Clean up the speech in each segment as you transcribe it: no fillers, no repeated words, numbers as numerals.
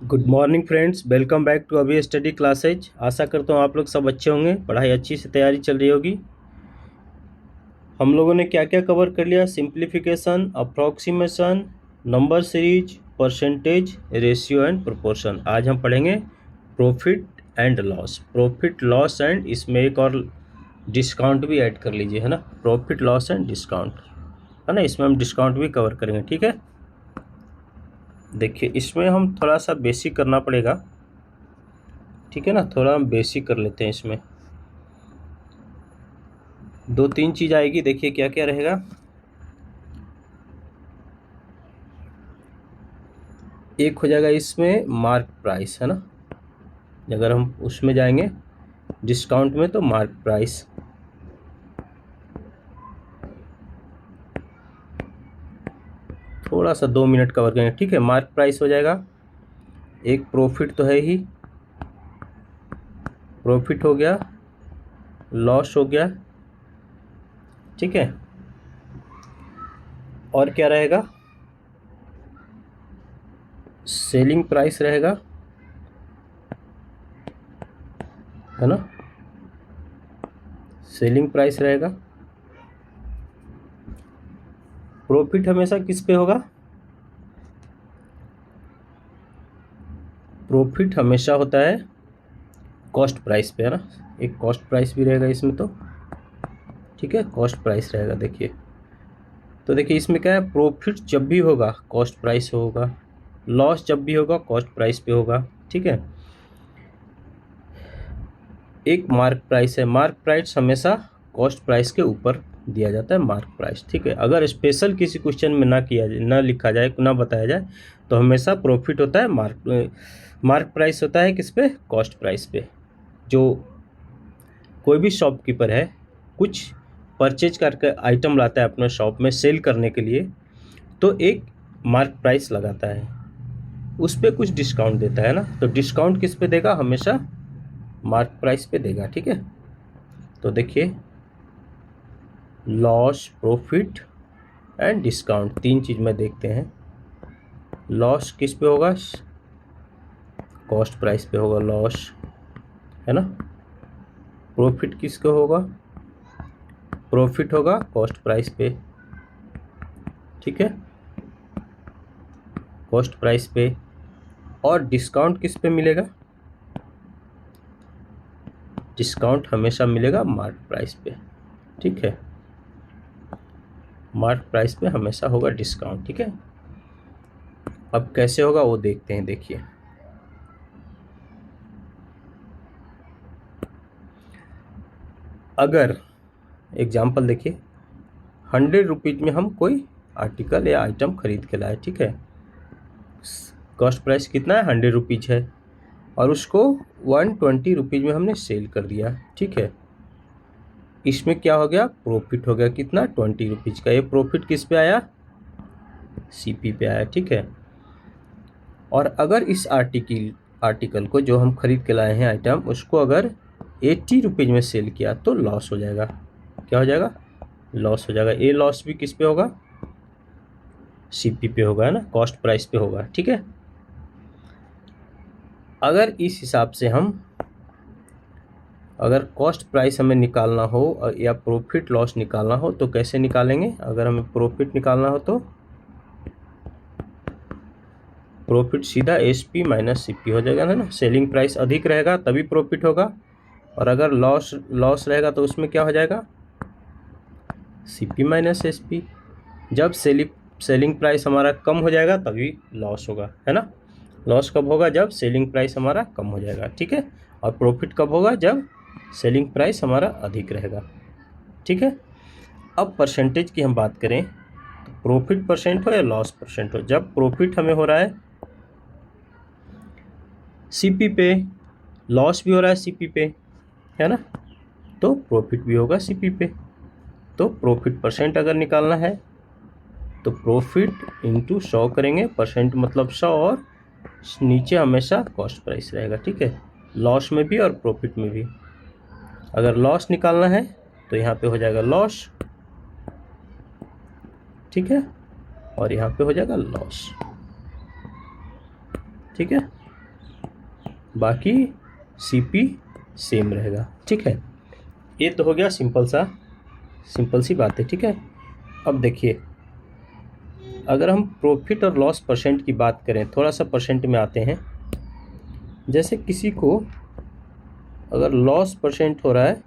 Good morning friends, welcome back to Abhi study classes. आशा करता हूँ आप लोग सब अच्छे होंगे, पढ़ाई अच्छी से तैयारी चल रही होगी। हम लोगों ने क्या क्या कवर कर लिया? Simplification, approximation, number series, percentage, ratio and proportion. आज हम पढ़ेंगे profit and loss. Profit loss and इसमें एक और डिस्काउंट भी ऐड कर लीजिए, है ना। प्रॉफिट लॉस एंड डिस्काउंट, है ना। इसमें हम डिस्काउंट भी कवर करेंगे, ठीक है। देखिए, इसमें हम थोड़ा सा बेसिक करना पड़ेगा, ठीक है ना। थोड़ा हम बेसिक कर लेते हैं। इसमें दो तीन चीज़ आएगी, देखिए क्या क्या रहेगा। एक हो जाएगा इसमें मार्क प्राइस, है ना। अगर हम उसमें जाएंगे डिस्काउंट में तो मार्क प्राइस, थोड़ा सा 2 मिनट कवर करेंगे, ठीक है। मार्क प्राइस हो जाएगा। एक प्रॉफिट तो है ही, प्रॉफिट हो गया, लॉस हो गया, ठीक है। और क्या रहेगा? सेलिंग प्राइस रहेगा, है ना। सेलिंग प्राइस रहेगा। प्रॉफिट हमेशा किस पे होगा? प्रॉफिट हमेशा होता है कॉस्ट प्राइस पे, है ना। एक कॉस्ट प्राइस भी रहेगा इसमें, तो ठीक है, कॉस्ट प्राइस रहेगा। देखिए, तो देखिए इसमें क्या है, प्रॉफिट जब भी होगा कॉस्ट प्राइस होगा, लॉस जब भी होगा कॉस्ट प्राइस पे होगा, ठीक है। एक मार्क प्राइस है, मार्क प्राइस हमेशा कॉस्ट प्राइस के ऊपर दिया जाता है, मार्क प्राइस, ठीक है। अगर स्पेशल किसी क्वेश्चन में ना किया जाए, ना लिखा जाए, ना बताया जाए, तो हमेशा प्रॉफिट होता है मार्क प्राइस होता है किस पे? कॉस्ट प्राइस पे। जो कोई भी शॉपकीपर है, कुछ परचेज करके आइटम लाता है अपने शॉप में सेल करने के लिए, तो एक मार्क प्राइस लगाता है, उस पर कुछ डिस्काउंट देता है ना। तो डिस्काउंट किस पे देगा? हमेशा मार्क प्राइस पे देगा, ठीक है। तो देखिए, लॉस, प्रॉफिट एंड डिस्काउंट, तीन चीज़ में देखते हैं। लॉस किस पे होगा? कॉस्ट प्राइस पे होगा लॉस, है ना। प्रॉफिट किसको होगा? प्रॉफिट होगा कॉस्ट प्राइस पे, ठीक है, कॉस्ट प्राइस पे। और डिस्काउंट किस पे मिलेगा? डिस्काउंट हमेशा मिलेगा मार्क प्राइस पे, ठीक है। मार्क प्राइस पे हमेशा होगा डिस्काउंट, ठीक है। अब कैसे होगा वो देखते हैं। देखिए, अगर एग्जाम्पल देखिए, 100 रुपीज़ में हम कोई आर्टिकल या आइटम खरीद के लाए, ठीक है। कॉस्ट प्राइस कितना है? 100 रुपीज़ है, और उसको 120 रुपीज़ में हमने सेल कर दिया, ठीक है। इसमें क्या हो गया? प्रॉफिट हो गया कितना? 20 रुपीज़ का। ये प्रॉफिट किस पे आया? सीपी पे आया, ठीक है। और अगर इस आर्टिकल को जो हम खरीद के लाए हैं आइटम, उसको अगर 80 रुपीज़ में सेल किया तो लॉस हो जाएगा। क्या हो जाएगा? लॉस हो जाएगा। ये लॉस भी किस पे होगा? सीपी पे होगा, है ना, कॉस्ट प्राइस पे होगा, ठीक है। अगर इस हिसाब से हम, अगर कॉस्ट प्राइस हमें निकालना हो या प्रॉफिट लॉस निकालना हो तो कैसे निकालेंगे? अगर हमें प्रॉफिट निकालना हो तो प्रॉफिट सीधा एसपी माइनस सीपी हो जाएगा, ना। सेलिंग प्राइस अधिक रहेगा तभी प्रॉफिट होगा, और अगर लॉस रहेगा तो उसमें क्या हो जाएगा? CP minus SP. जब सेलिंग प्राइस हमारा कम हो जाएगा तभी लॉस होगा, है ना। लॉस कब होगा? जब सेलिंग प्राइस हमारा कम हो जाएगा, ठीक है। और प्रॉफिट कब होगा? जब सेलिंग प्राइस हमारा अधिक रहेगा, ठीक है। अब परसेंटेज की हम बात करें तो प्रॉफिट परसेंट हो या लॉस परसेंट हो, जब प्रॉफिट हमें हो रहा है सीपी पे, लॉस भी हो रहा है सीपी पे, है ना, तो प्रॉफिट भी होगा सीपी पे। तो प्रॉफिट परसेंट अगर निकालना है तो प्रॉफिट इंटू 100 करेंगे, परसेंट मतलब 100, और नीचे हमेशा कॉस्ट प्राइस रहेगा, ठीक है, लॉस में भी और प्रॉफिट में भी। अगर लॉस निकालना है तो यहाँ पे हो जाएगा लॉस, ठीक है, और यहाँ पे हो जाएगा लॉस, ठीक है। बाकी सीपी सेम रहेगा। ठीक है, ये तो हो गया सिंपल सी बात है। ठीक है, अब देखिए अगर हम प्रॉफिट और लॉस परसेंट की बात करें, थोड़ा सा परसेंट में आते हैं। जैसे किसी को अगर लॉस परसेंट हो रहा है,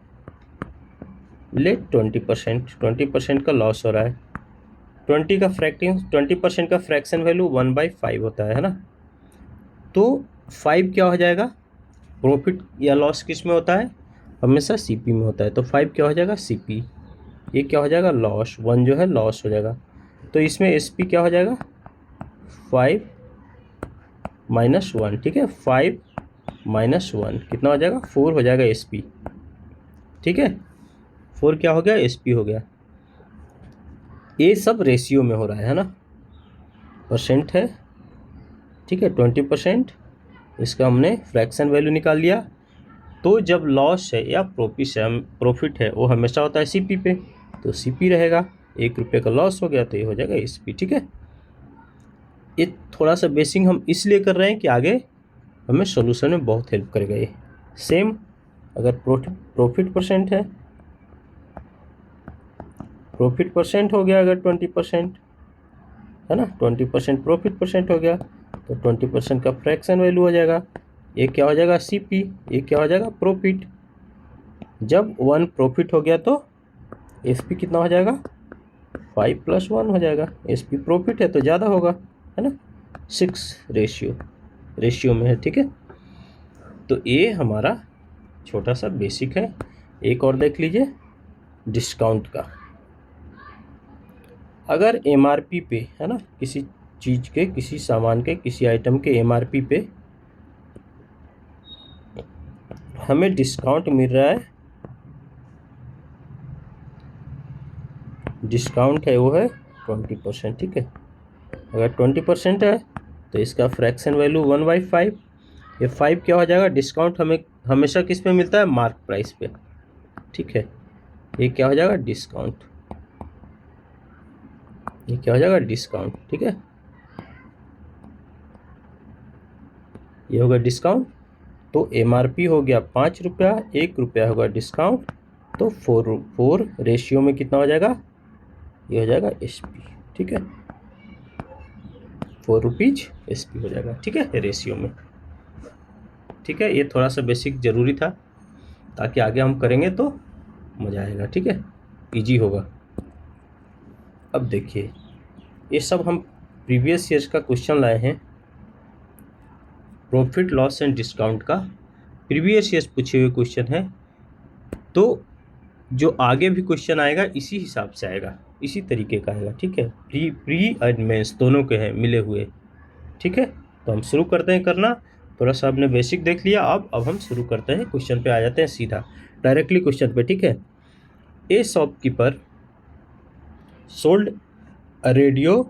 लेट 20% का लॉस हो रहा है, 20% का फ्रैक्शन वैल्यू 1/5 होता है ना। तो 5 क्या हो जाएगा, प्रॉफिट या लॉस किस में होता है, हमेशा सीपी में होता है। तो 5 क्या हो जाएगा, सीपी। ये क्या हो जाएगा, लॉस, 1 जो है लॉस हो जाएगा। तो इसमें एसपी क्या हो जाएगा, 5 - 1। ठीक है, 5 - 1 कितना हो जाएगा, 4 हो जाएगा एसपी। ठीक है, 4 क्या हो गया, एसपी हो गया। ये सब रेशियो में हो रहा है ना, परसेंट है। ठीक है, 20%, इसका हमने फ्रैक्शन वैल्यू निकाल लिया। तो जब लॉस है या प्रॉफिट है वो हमेशा होता है सीपी पे, तो सीपी रहेगा। 1 रुपये का लॉस हो गया तो ये हो जाएगा एसपी। ठीक है, ये थोड़ा सा बेसिक हम इसलिए कर रहे हैं कि आगे हमें सोल्यूशन में बहुत हेल्प करेगा ये। सेम अगर प्रॉफिट परसेंट है, प्रॉफिट परसेंट हो गया अगर 20% है ना, 20% प्रॉफिट परसेंट हो गया तो 20% का फ्रैक्शन वैल्यू हो जाएगा। ये क्या हो जाएगा, सीपी। ये क्या हो जाएगा, प्रॉफिट। जब 1 प्रॉफिट हो गया तो एसपी कितना हो जाएगा, 5 + 1 हो जाएगा। एसपी प्रॉफिट है तो ज़्यादा होगा, है ना, 6 रेशियो में है। ठीक है, तो ये हमारा छोटा सा बेसिक है। एक और देख लीजिए डिस्काउंट का। अगर एमआरपी पे, है ना, किसी चीज़ के, किसी सामान के, किसी आइटम के एमआरपी पे हमें डिस्काउंट मिल रहा है, डिस्काउंट है वो है 20%। ठीक है, अगर 20% है तो इसका फ्रैक्शन वैल्यू 1/5। ये 5 क्या हो जाएगा, डिस्काउंट हमें हमेशा किस पे मिलता है, मार्क प्राइस पे। ठीक है, ये क्या हो जाएगा, डिस्काउंट। ये क्या हो जाएगा, डिस्काउंट। ठीक है, ये होगा डिस्काउंट। तो एमआरपी हो गया 5 रुपया, 1 रुपया होगा डिस्काउंट, तो 4 रेशियो में कितना हो जाएगा, ये हो जाएगा एसपी। ठीक है, 4 रुपीज एसपी हो जाएगा। ठीक है, रेशियो में। ठीक है, ये थोड़ा सा बेसिक ज़रूरी था ताकि आगे हम करेंगे तो मज़ा आएगा। ठीक है, इजी होगा। अब देखिए ये सब हम प्रीवियस ईयर्स का क्वेश्चन लाए हैं, प्रॉफिट लॉस एंड डिस्काउंट का प्रीवियस ईयर्स पूछे हुए क्वेश्चन है। तो जो आगे भी क्वेश्चन आएगा इसी हिसाब से आएगा, इसी तरीके का आएगा। ठीक है, प्री एंड मेंस दोनों के हैं मिले हुए। ठीक है, तो हम शुरू करते हैं करना। थोड़ा सा आपने बेसिक देख लिया, अब हम शुरू करते हैं, क्वेश्चन पे आ जाते हैं सीधा डायरेक्टली क्वेश्चन पे। ठीक है, ए shopkeeper sold a radio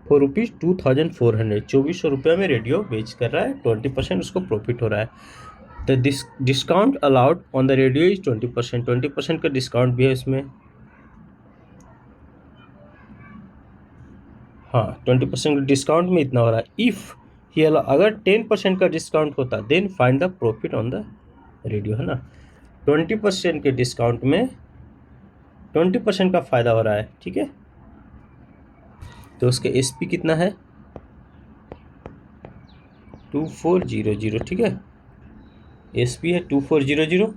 for ₹2400। 2400 रुपये में रेडियो बेच कर रहा है, 20% उसको प्रॉफिट हो रहा है। The discount allowed on the radio is 20%। 20% का डिस्काउंट भी है इसमें। हाँ, 20% डिस्काउंट में इतना हो रहा है। इफ़ ही अगर 10% का डिस्काउंट होता then find the profit on the radio, है ना। 20% के डिस्काउंट में 20% का फ़ायदा हो रहा है। ठीक है, तो उसके एसपी कितना है, 2400। ठीक है, एसपी है 2400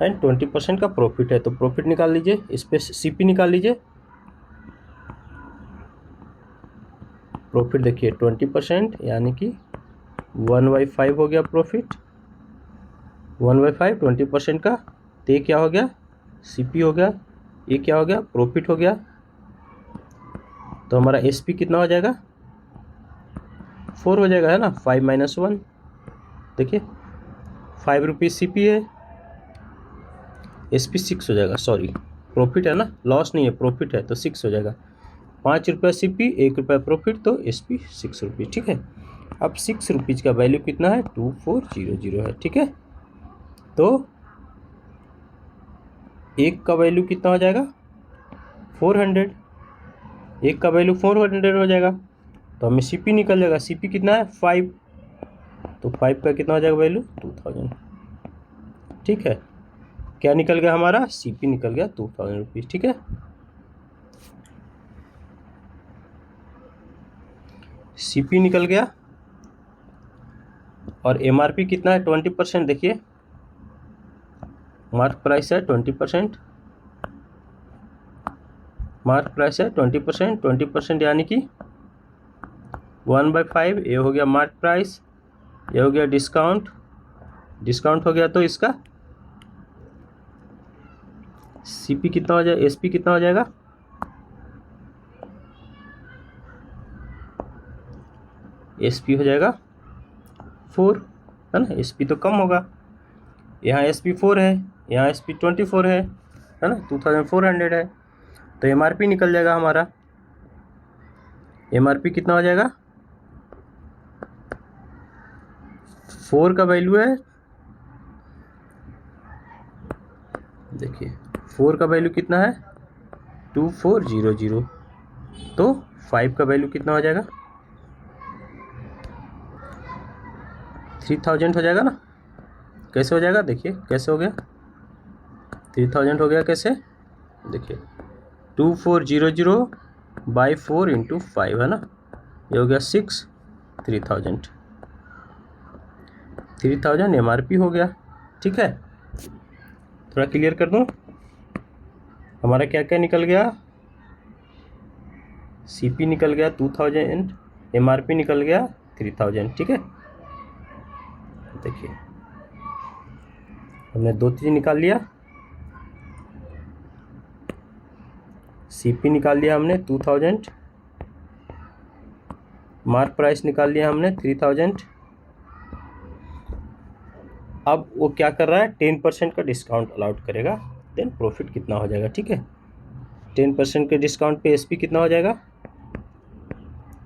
एंड 20% का प्रॉफिट है। तो प्रॉफिट निकाल लीजिए, इस पर सीपी निकाल लीजिए। प्रॉफिट देखिए 20% यानी कि 1/5 हो गया प्रॉफिट, 1/5 20% का। तो ये क्या हो गया, सीपी हो गया। ये क्या हो गया, प्रॉफिट हो गया। तो हमारा एसपी कितना हो जाएगा, 4 हो जाएगा, है ना। 5 - 1 देखिए, 5 रुपीज़ सीपी है, एसपी 6 हो जाएगा। सॉरी, प्रॉफिट है ना, लॉस नहीं है, प्रॉफिट है तो 6 हो जाएगा। 5 रुपये सीपी, 1 रुपया प्रॉफिट, तो एसपी 6 रुपीज़। ठीक है, अब 6 रुपीज़ का वैल्यू कितना है, 2400 है। ठीक है, तो 1 का वैल्यू कितना हो जाएगा, 400। 1 का वैल्यू 400 हो जाएगा। तो हमें CP निकल जाएगा। CP कितना है 5, तो 5 का कितना हो जाएगा वैल्यू 2000। ठीक है, क्या निकल गया हमारा CP निकल गया 2000 रुपीज़। ठीक है, CP निकल गया और MRP कितना है 20%। देखिए मार्क प्राइस है 20%, मार्क प्राइस है 20%, 20% यानी कि 1/5। ये हो गया मार्क प्राइस, ये हो गया डिस्काउंट, डिस्काउंट हो गया तो इसका CP कितना हो जाएगा, SP कितना हो जाएगा, SP हो जाएगा 4, है ना। SP तो कम होगा, यहाँ SP 4 है, यहाँ SP 24 है ना, 2400 है। तो MRP निकल जाएगा हमारा, MRP कितना हो जाएगा, 4 का वैल्यू है, देखिए 4 का वैल्यू कितना है 2400, तो 5 का वैल्यू कितना हो जाएगा 3000 हो जाएगा ना। कैसे हो जाएगा, देखिए कैसे हो गया 3000 हो गया, कैसे देखिए 2400/4 × 5 है ना, ये हो गया 6, 3000 MRP हो गया। ठीक है, थोड़ा क्लियर कर दूं, हमारा क्या क्या निकल गया, CP निकल गया 2000, MRP निकल गया 3000। ठीक है, देखिए हमने 2 चीज़ निकाल लिया, CP निकाल लिया हमने 2000, मार्क प्राइस निकाल लिया हमने 3000। अब वो क्या कर रहा है 10% का डिस्काउंट अलाउड करेगा, देन प्रॉफिट कितना हो जाएगा। ठीक है, 10% के डिस्काउंट पे SP कितना हो जाएगा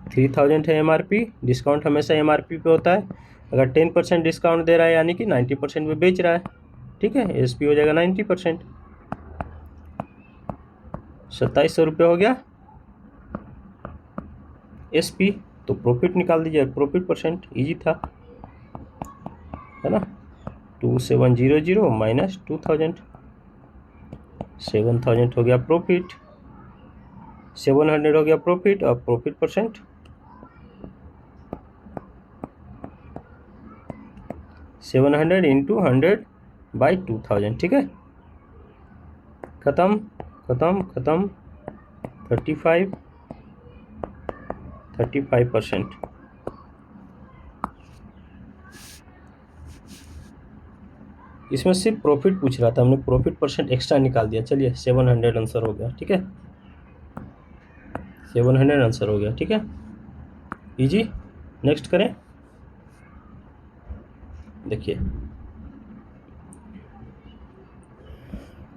3000 है MRP, डिस्काउंट हमेशा MRP पे होता है। अगर 10% डिस्काउंट दे रहा है यानी कि 90% में बेच रहा है। ठीक है, SP हो जाएगा 90%, 2700 रुपये हो गया SP। तो प्रॉफिट निकाल दीजिए, प्रॉफिट परसेंट इजी था, है ना। 2700 माइनस 2000, 7000 हो गया प्रॉफिट, 700 हो गया प्रॉफिट, और प्रॉफिट परसेंट 700 × 100/2000। ठीक है, खत्म खत्म खत्म, 35%। इसमें सिर्फ प्रॉफिट पूछ रहा था, हमने प्रॉफिट परसेंट एक्स्ट्रा निकाल दिया। चलिए 700 आंसर हो गया। ठीक है, 700 आंसर हो गया। ठीक है, इजी। नेक्स्ट करें, देखिए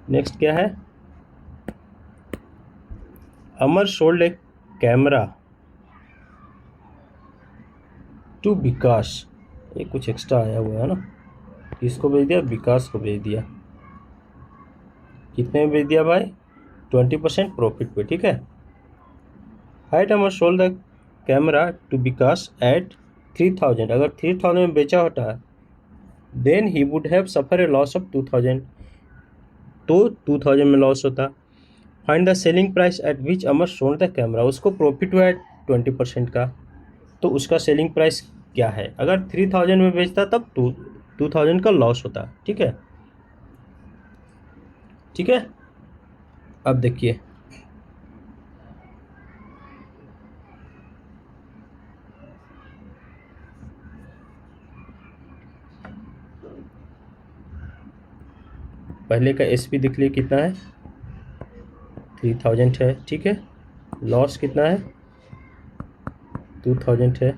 नेक्स्ट क्या है, अमर सोल्ड ए कैमरा टू विकास। ये कुछ एक्स्ट्रा आया हुआ है ना, किसको भेज दिया, विकास को भेज दिया। कितने में भेज दिया भाई 20% प्रॉफिट पे। ठीक है, height Amar sold the camera to Vikas at 3000। अगर 3000 में बेचा होता है then he would have suffer a loss of 2000, तो 2000 में लॉस होता। Find the selling price at which Amar sold the camera. उसको प्रॉफिट हुआ है 20% का, तो उसका सेलिंग प्राइस क्या है। अगर 3000 में बेचता तब 2000 का लॉस होता। ठीक है, ठीक है। अब देखिए पहले का SP देख लिए कितना है 3000 है। ठीक है, लॉस कितना है 2000 है,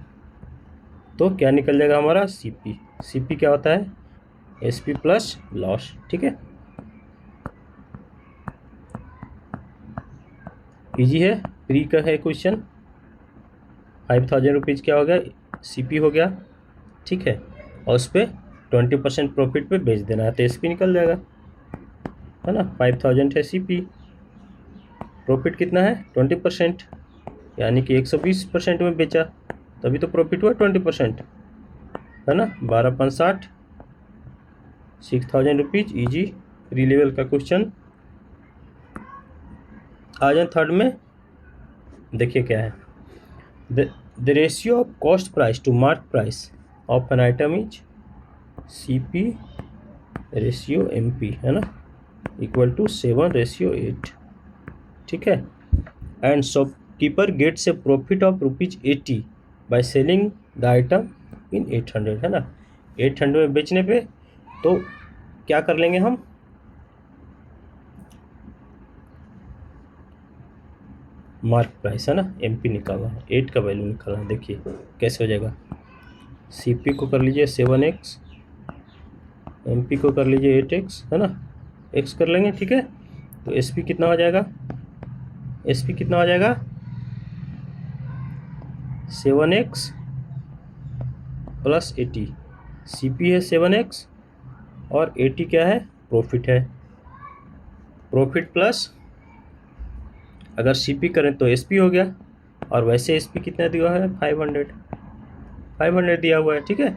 तो क्या निकल जाएगा हमारा CP क्या होता है SP प्लस लॉस। ठीक है, इजी है, प्री का है क्वेश्चन। 5000 रुपीज़ क्या हो गया CP हो गया। ठीक है, और उस पर 20% प्रॉफिट पे बेच देना है तो SP निकल जाएगा, है ना। 5000 है CP, प्रॉफिट कितना है 20%, यानी कि 120% में बेचा, तभी तो प्रॉफिट हुआ 20%, है ना। 12/5 6,000 रुपीज़। ईजी प्री लेवल का क्वेश्चन। आ जाए थर्ड में, देखिए क्या है। The ratio of cost price to mark price of an item is CP ratio MP, है ना, इक्वल टू 7:8, ठीक है। And shopkeeper gets a profit of ₹80 by selling the item in 800, है ना। 800 में बेचने पे तो क्या कर लेंगे हम, मार्क प्राइस, है ना, MP निकालना है, 8 का वैल्यू निकालना है। देखिए कैसे हो जाएगा। CP को कर लीजिए 7x, MP को कर लीजिए 8x, है ना, x कर लेंगे, ठीक है। तो SP कितना हो जाएगा, SP कितना हो जाएगा 7x प्लस 80। CP है 7x और 80 क्या है, प्रॉफिट है। प्रॉफिट प्लस अगर CP करें तो SP हो गया, और वैसे SP कितना दिया है 500 दिया हुआ है, ठीक है।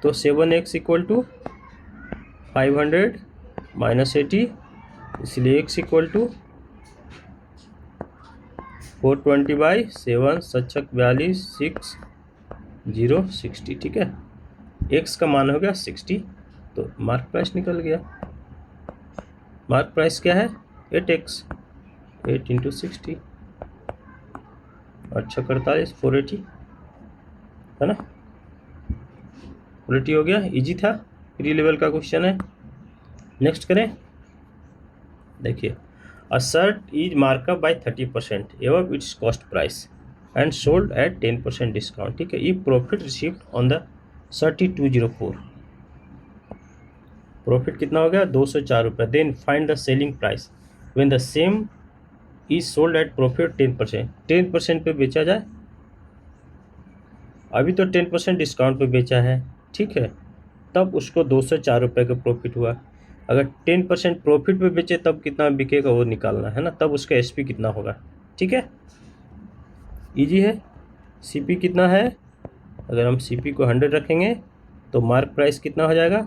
तो 7x इक्वल टू 500 माइनस 80, इसलिए x इक्वल टू 420/7, 42 6 0 60, ठीक है। x का मान हो गया 60, तो मार्क प्राइस निकल गया। मार्क प्राइस क्या है 8x, 8 × 60 और 6 48 480, है ना, 480 हो गया। इजी था, प्री लेवल का क्वेश्चन है। नेक्स्ट करें, देखिए। A shirt is markup by 30% above its cost price and sold at 10% discount, ठीक है। ई profit received on the shirt is 204, profit कितना हो गया 204 रुपये। Then find the selling price when the same is sold at profit 10%, 10% पे बेचा जाए, अभी तो 10% डिस्काउंट पे बेचा है, ठीक है, तब उसको 204 रुपये का प्रॉफिट हुआ। अगर 10% प्रॉफिट पे बेचे तब कितना बिकेगा वो निकालना है ना, तब उसका SP कितना होगा, ठीक है। इजी है। CP कितना है, अगर हम CP को 100 रखेंगे तो मार्क प्राइस कितना हो जाएगा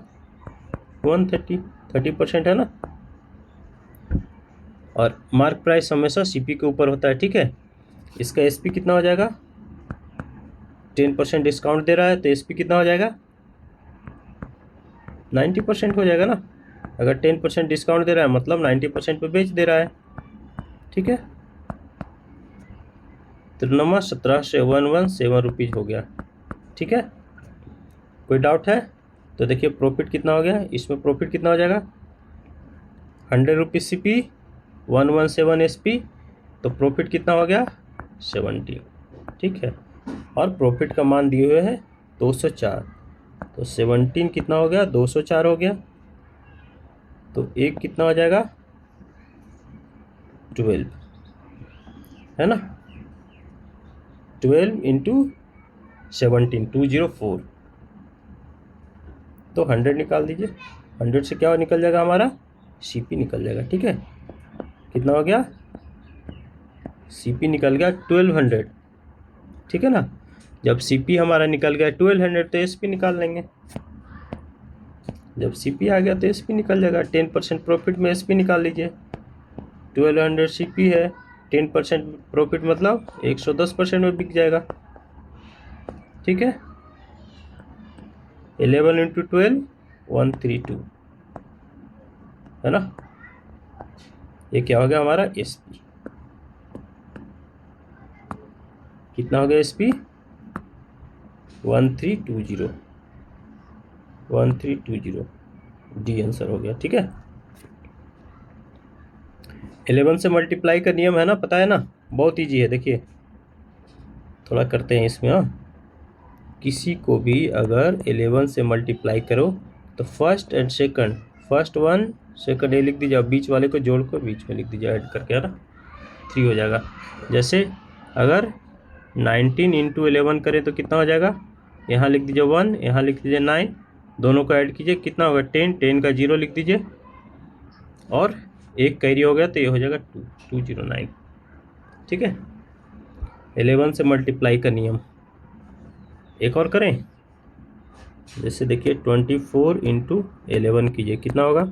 130, 30% है ना, और मार्क प्राइस हमेशा CP के ऊपर होता है, ठीक है। इसका SP कितना हो जाएगा, 10% डिस्काउंट दे रहा है तो SP कितना हो जाएगा 90% हो जाएगा ना। अगर 10% डिस्काउंट दे रहा है मतलब 90% पे बेच दे रहा है, ठीक है। त्रिनोमा 17 से 117 रुपीज़ हो गया, ठीक है। कोई डाउट है तो देखिए प्रॉफिट कितना हो गया, इसमें प्रॉफिट कितना हो जाएगा 100 रुपीज़ CP 117 SP, तो प्रॉफिट कितना हो गया 70, ठीक है। और प्रॉफिट का मान दिए हुए है 204, तो 17 कितना हो गया 204 हो गया, तो एक कितना हो जाएगा 12, है ना, 12 × 17 204, तो 100 निकाल दीजिए। 100 से क्या निकल जाएगा हमारा CP निकल जाएगा, ठीक है। कितना हो गया CP निकल गया 1200, ठीक है ना। जब CP हमारा निकल गया 1200 तो SP निकाल लेंगे। जब CP आ गया तो SP निकल जाएगा, 10% प्रॉफिट में SP निकाल लीजिए। 1200 CP है, 10% प्रॉफिट मतलब 110% में बिक जाएगा, ठीक है। 11 × 12 132, है ना। ये क्या हो गया हमारा SP, कितना हो गया SP 1320, 1320 डी आंसर हो गया, ठीक है। 11 से मल्टीप्लाई का नियम है ना, पता है ना, बहुत ईजी है। देखिए थोड़ा करते हैं इसमें। हाँ, किसी को भी अगर 11 से मल्टीप्लाई करो तो first and second, first 1 second ये लिख दीजिए, अब बीच वाले को जोड़ कर बीच में लिख दीजिए ऐड करके, है ना, 3 हो जाएगा। जैसे अगर 19 × 11 करें तो कितना हो जाएगा, यहाँ लिख दीजिए 1, यहाँ लिख दीजिए 9, दोनों को ऐड कीजिए कितना होगा 10, 10 का 0 लिख दीजिए, और एक कैरी हो गया तो ये हो जाएगा 209, ठीक है। 11 से मल्टीप्लाई का नियम। एक और करें, जैसे देखिए 24 इंटू 11 कीजिए, कितना होगा,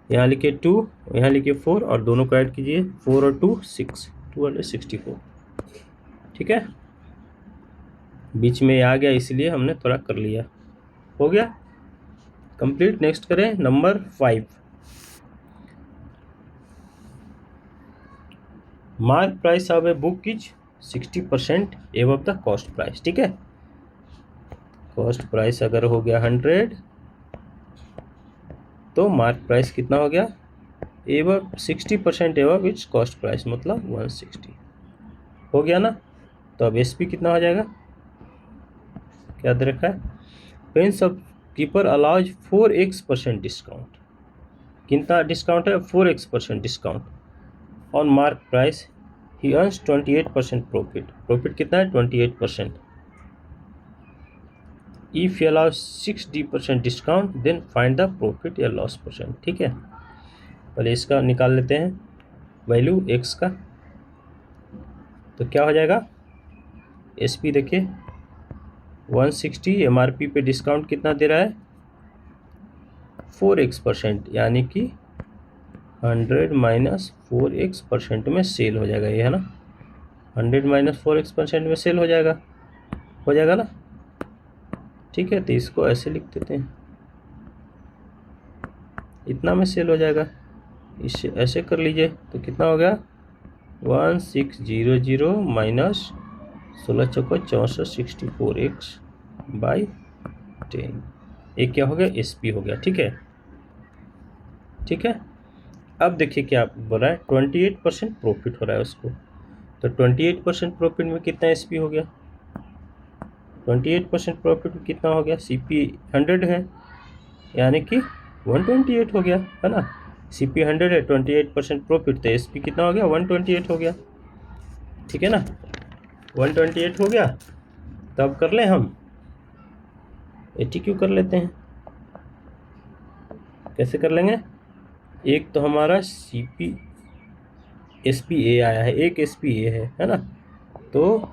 यहाँ लिखिए 2, यहाँ लिखिए 4 और दोनों को ऐड कीजिए, 4 और 2 6, 264। ठीक है, बीच में आ गया इसलिए हमने थोड़ा कर लिया। हो गया कंप्लीट। नेक्स्ट करें number 5। Mark price of a book is 60% above the cost price. ठीक है, कॉस्ट प्राइस अगर हो गया 100 तो मार्क प्राइस कितना हो गया, above 60% above it's cost price, मतलब 160। हो गया ना। तो अब एसपी कितना हो जाएगा, क्या दे रखा है, pen shopkeeper allows 4x% discount. कितना डिस्काउंट है, 4x% discount on mark price, he earns 28% profit. Profit कितना है, 28%। If you allow 60% discount then find the profit या लॉस परसेंट। ठीक है, पहले इसका निकाल लेते हैं वैल्यू एक्स का। तो क्या हो जाएगा, एसपी देखिए 160, एमआरपी पे डिस्काउंट कितना दे रहा है, 4x%, यानी कि 100 माइनस 4x% में सेल हो जाएगा ये, है ना। 100 माइनस 4x% में सेल हो जाएगा ना। ठीक है, तो इसको ऐसे लिख देते हैं, इतना में सेल हो जाएगा, इसे ऐसे कर लीजिए। तो कितना हो गया, 1600 माइनस 16 चौको 64, 64x बाई 10, एक क्या हो गया, एसपी हो गया। ठीक है, ठीक है। अब देखिए क्या बोल रहा है, 28% प्रॉफिट हो रहा है उसको। तो 28% प्रॉफिट में कितना एसपी हो गया, 28% प्रॉफिट में कितना हो गया, सीपी 100 है, यानी कि 128 हो गया, है ना। सीपी 100 है, 28% प्रॉफिट, तो एसपी कितना हो गया, 128 हो गया। ठीक है ना, 128 हो गया। तो अब कर लें हम, एटीक्यू कर लेते हैं। कैसे कर लेंगे, एक तो हमारा सीपी एसपी ए आया है, एक एसपी ए है ना। तो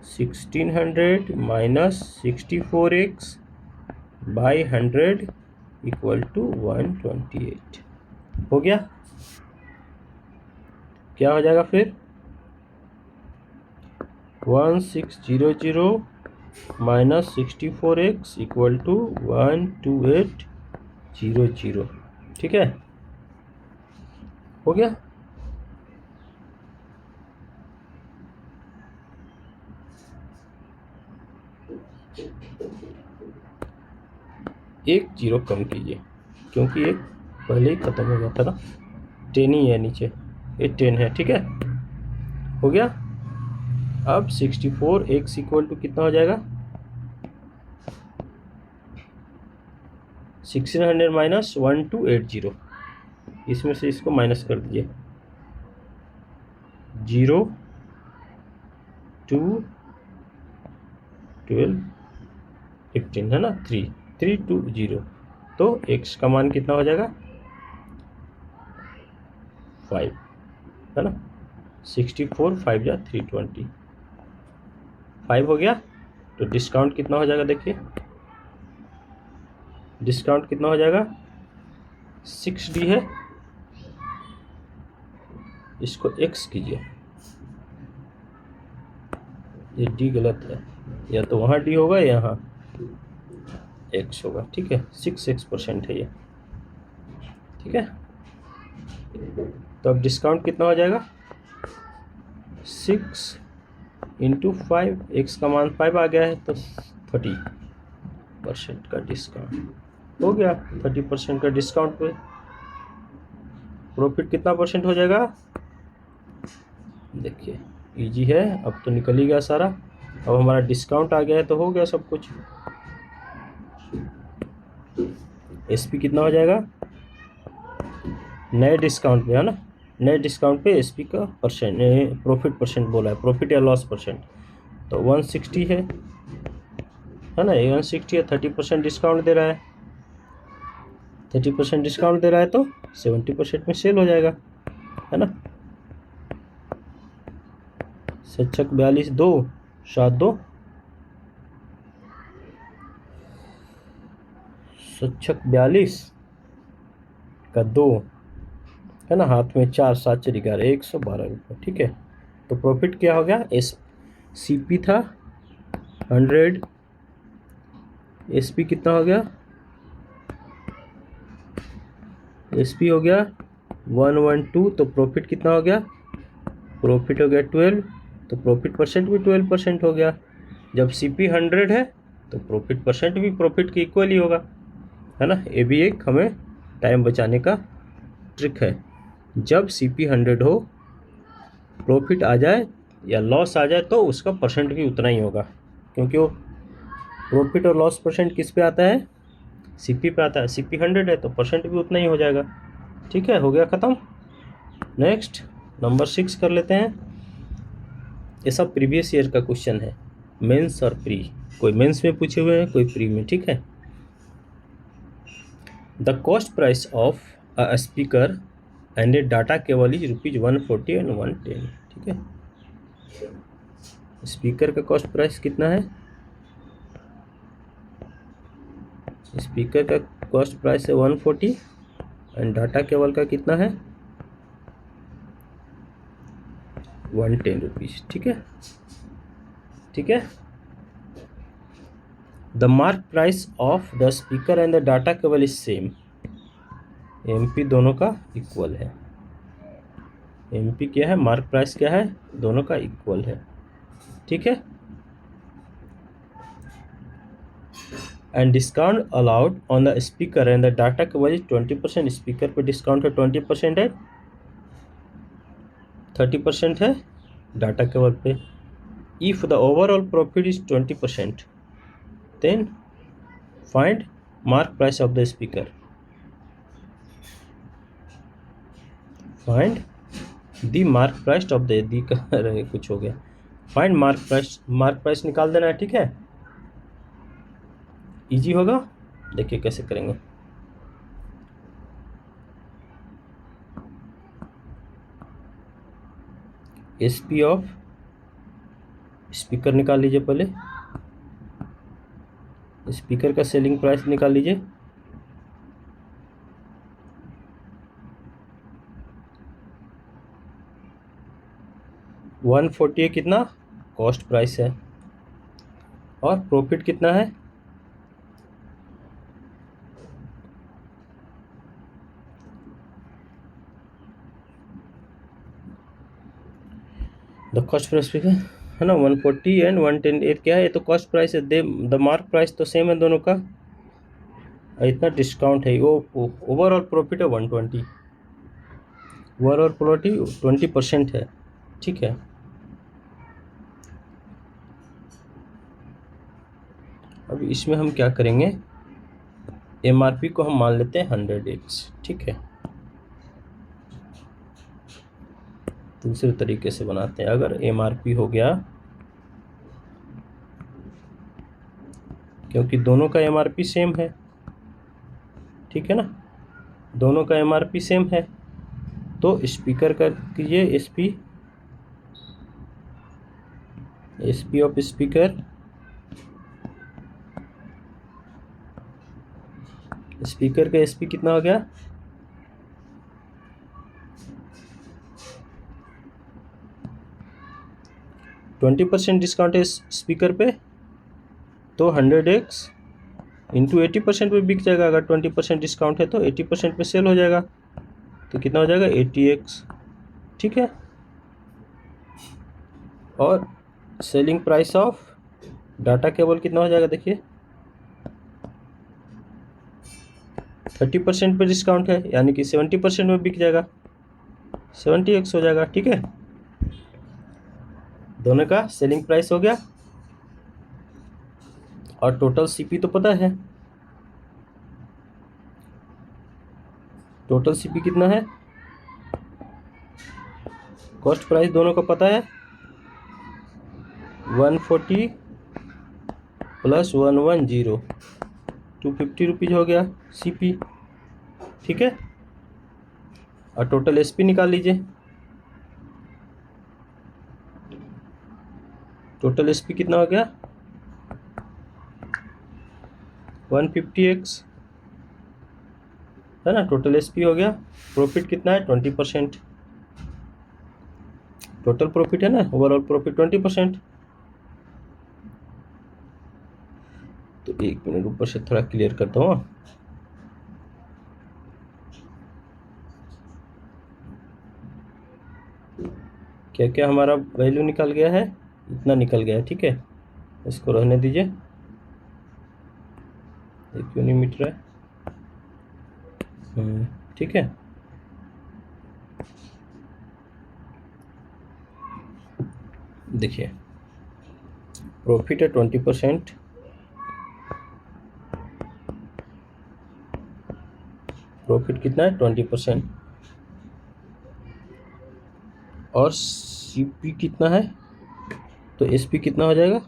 1600 minus 64x by 100 equal to 128 हो गया। क्या हो जाएगा फिर, 1600 माइनस 64x इक्वल टू 12800। ठीक है, हो गया। एक जीरो कम कीजिए, क्योंकि एक पहले ही खत्म हो गया था ना, 10 ही है नीचे, ये 10 है। ठीक है, हो गया। अब 64x इक्वल टू कितना हो जाएगा, 1600 माइनस 1280, इसमें से इसको माइनस कर दीजिए, 0 2 12 15 है ना, 3 तो x का मान कितना हो जाएगा, 5 है ना। 64 5 जा 320, 5 हो गया। तो डिस्काउंट कितना हो जाएगा, देखिए डिस्काउंट कितना हो जाएगा, 6D है, इसको x कीजिए, ये D गलत है, या तो वहाँ D होगा या यहाँ x होगा। ठीक है, 6x% है ये। ठीक है, तो अब डिस्काउंट कितना हो जाएगा, 6 इंटू 5, एक्स का मान 5 आ गया है, तो 30% का डिस्काउंट हो गया। 30% का डिस्काउंट पे प्रॉफिट कितना परसेंट हो जाएगा, देखिए इजी है, अब तो निकल ही गया सारा। अब हमारा डिस्काउंट आ गया है, तो हो गया सब कुछ। एसपी कितना हो जाएगा, नए डिस्काउंट पे, है ना, नए डिस्काउंट पे एसपी का परसेंट, प्रॉफिट परसेंट बोला है, प्रॉफिट या लॉस परसेंट, तो 160 है ना, 160 है, 30% डिस्काउंट दे रहा है, 30% डिस्काउंट दे रहा है, तो 70% में सेल हो जाएगा, है ना। सच्छक 42 2 7 2 सच्छक 42 का 2 है ना, हाथ में 4 7 4 11 112 रुपये। ठीक है, तो प्रॉफिट क्या हो गया, सीपी था 100, एसपी कितना हो गया, एसपी हो गया 112, तो प्रॉफिट कितना हो गया, प्रॉफिट हो गया 12, तो प्रॉफिट परसेंट भी 12% हो गया। जब सीपी 100 है तो प्रॉफिट परसेंट भी प्रॉफिट के इक्वल ही होगा, है ना। ये भी एक हमें टाइम बचाने का ट्रिक है। जब सीपी 100 हो, प्रॉफिट आ जाए या लॉस आ जाए तो उसका परसेंट भी उतना ही होगा, क्योंकि वो प्रॉफिट और लॉस परसेंट किस पे आता है, सीपी पे आता है। सीपी 100 है तो परसेंट भी उतना ही हो जाएगा। ठीक है, हो गया ख़त्म। नेक्स्ट नंबर 6 कर लेते हैं। ये सब प्रीवियस ईयर का क्वेश्चन है, मेंस और प्री, कोई मेंस में पूछे हुए हैं, कोई प्री में। ठीक है, the cost price of a speaker and A data cable is ₹140 and 110। ठीक है, स्पीकर का कॉस्ट प्राइस कितना है, स्पीकर का कॉस्ट प्राइस है 140 एंड डाटा केबल का कितना है 110 रुपीज़। ठीक है, ठीक है। The mark price of the speaker and the data cable is same, MP दोनों का इक्वल है। एमपी क्या है, मार्क प्राइस क्या है, दोनों का इक्वल है। ठीक है, and discount allowed on the speaker and the data cable is 20%। Speaker पे डिस्काउंट है 20% है, 30% है डाटा केबल पे। If the overall profit is 20%, then find mark price of the speaker. Find the mark price of the, the का कुछ हो गया, find mark price, mark price निकाल देना है। ठीक है, इजी होगा, देखिए कैसे करेंगे। एसपी ऑफ स्पीकर निकाल लीजिए, पहले स्पीकर का सेलिंग प्राइस निकाल लीजिए। $140 कितना कॉस्ट प्राइस है, और प्रॉफिट कितना है, द कॉस्ट प्राइस है ना 140 एंड 110। ये क्या है, ये तो कॉस्ट प्राइस है, दे द मार्क प्राइस तो सेम है दोनों का, इतना डिस्काउंट है। वो ओवरऑल प्रॉफिट है 120, ओवरऑल प्रॉफिट 20% है। ठीक है, अब इसमें हम क्या करेंगे, एमआरपी को हम मान लेते हैं 100x। ठीक है, दूसरे तरीके से बनाते हैं। अगर एमआरपी हो गया, क्योंकि दोनों का एमआरपी सेम है, ठीक है ना, दोनों का एमआरपी सेम है, तो स्पीकर का कीजिए SP, SP of speaker, speaker का एसपी कितना हो गया, %20 डिस्काउंट है स्पीकर पे, तो 100x इंटू 80% पे बिक जाएगा। अगर 20% डिस्काउंट है तो 80% पे सेल हो जाएगा, तो कितना हो जाएगा 80x। ठीक है, और selling price of data cable कितना हो जाएगा, देखिए 30% पे डिस्काउंट है, यानी कि 70% में बिक जाएगा, 70x हो जाएगा। ठीक है, दोनों का सेलिंग प्राइस हो गया, और टोटल सीपी तो पता है, टोटल सीपी कितना है, कॉस्ट प्राइस दोनों का पता है, 140 प्लस 110 250 रुपीज़ हो गया सीपी। ठीक है, और टोटल एसपी निकाल लीजिए, टोटल एसपी कितना हो गया 150x है ना, टोटल एसपी हो गया। प्रॉफिट कितना है 20%, टोटल प्रॉफिट है ना, ओवरऑल प्रॉफिट 20%। तो 1 मिनट ऊपर से थोड़ा क्लियर करता हूँ। क्या क्या हमारा वैल्यू निकल गया है, इतना निकल गया है, ठीक है, इसको रहने दीजिए, ये क्यों नहीं मिट रहा है, ठीक है। देखिए प्रॉफिट है 20%, प्रॉफिट कितना है 20%, और सीपी कितना है, तो एसपी कितना हो जाएगा,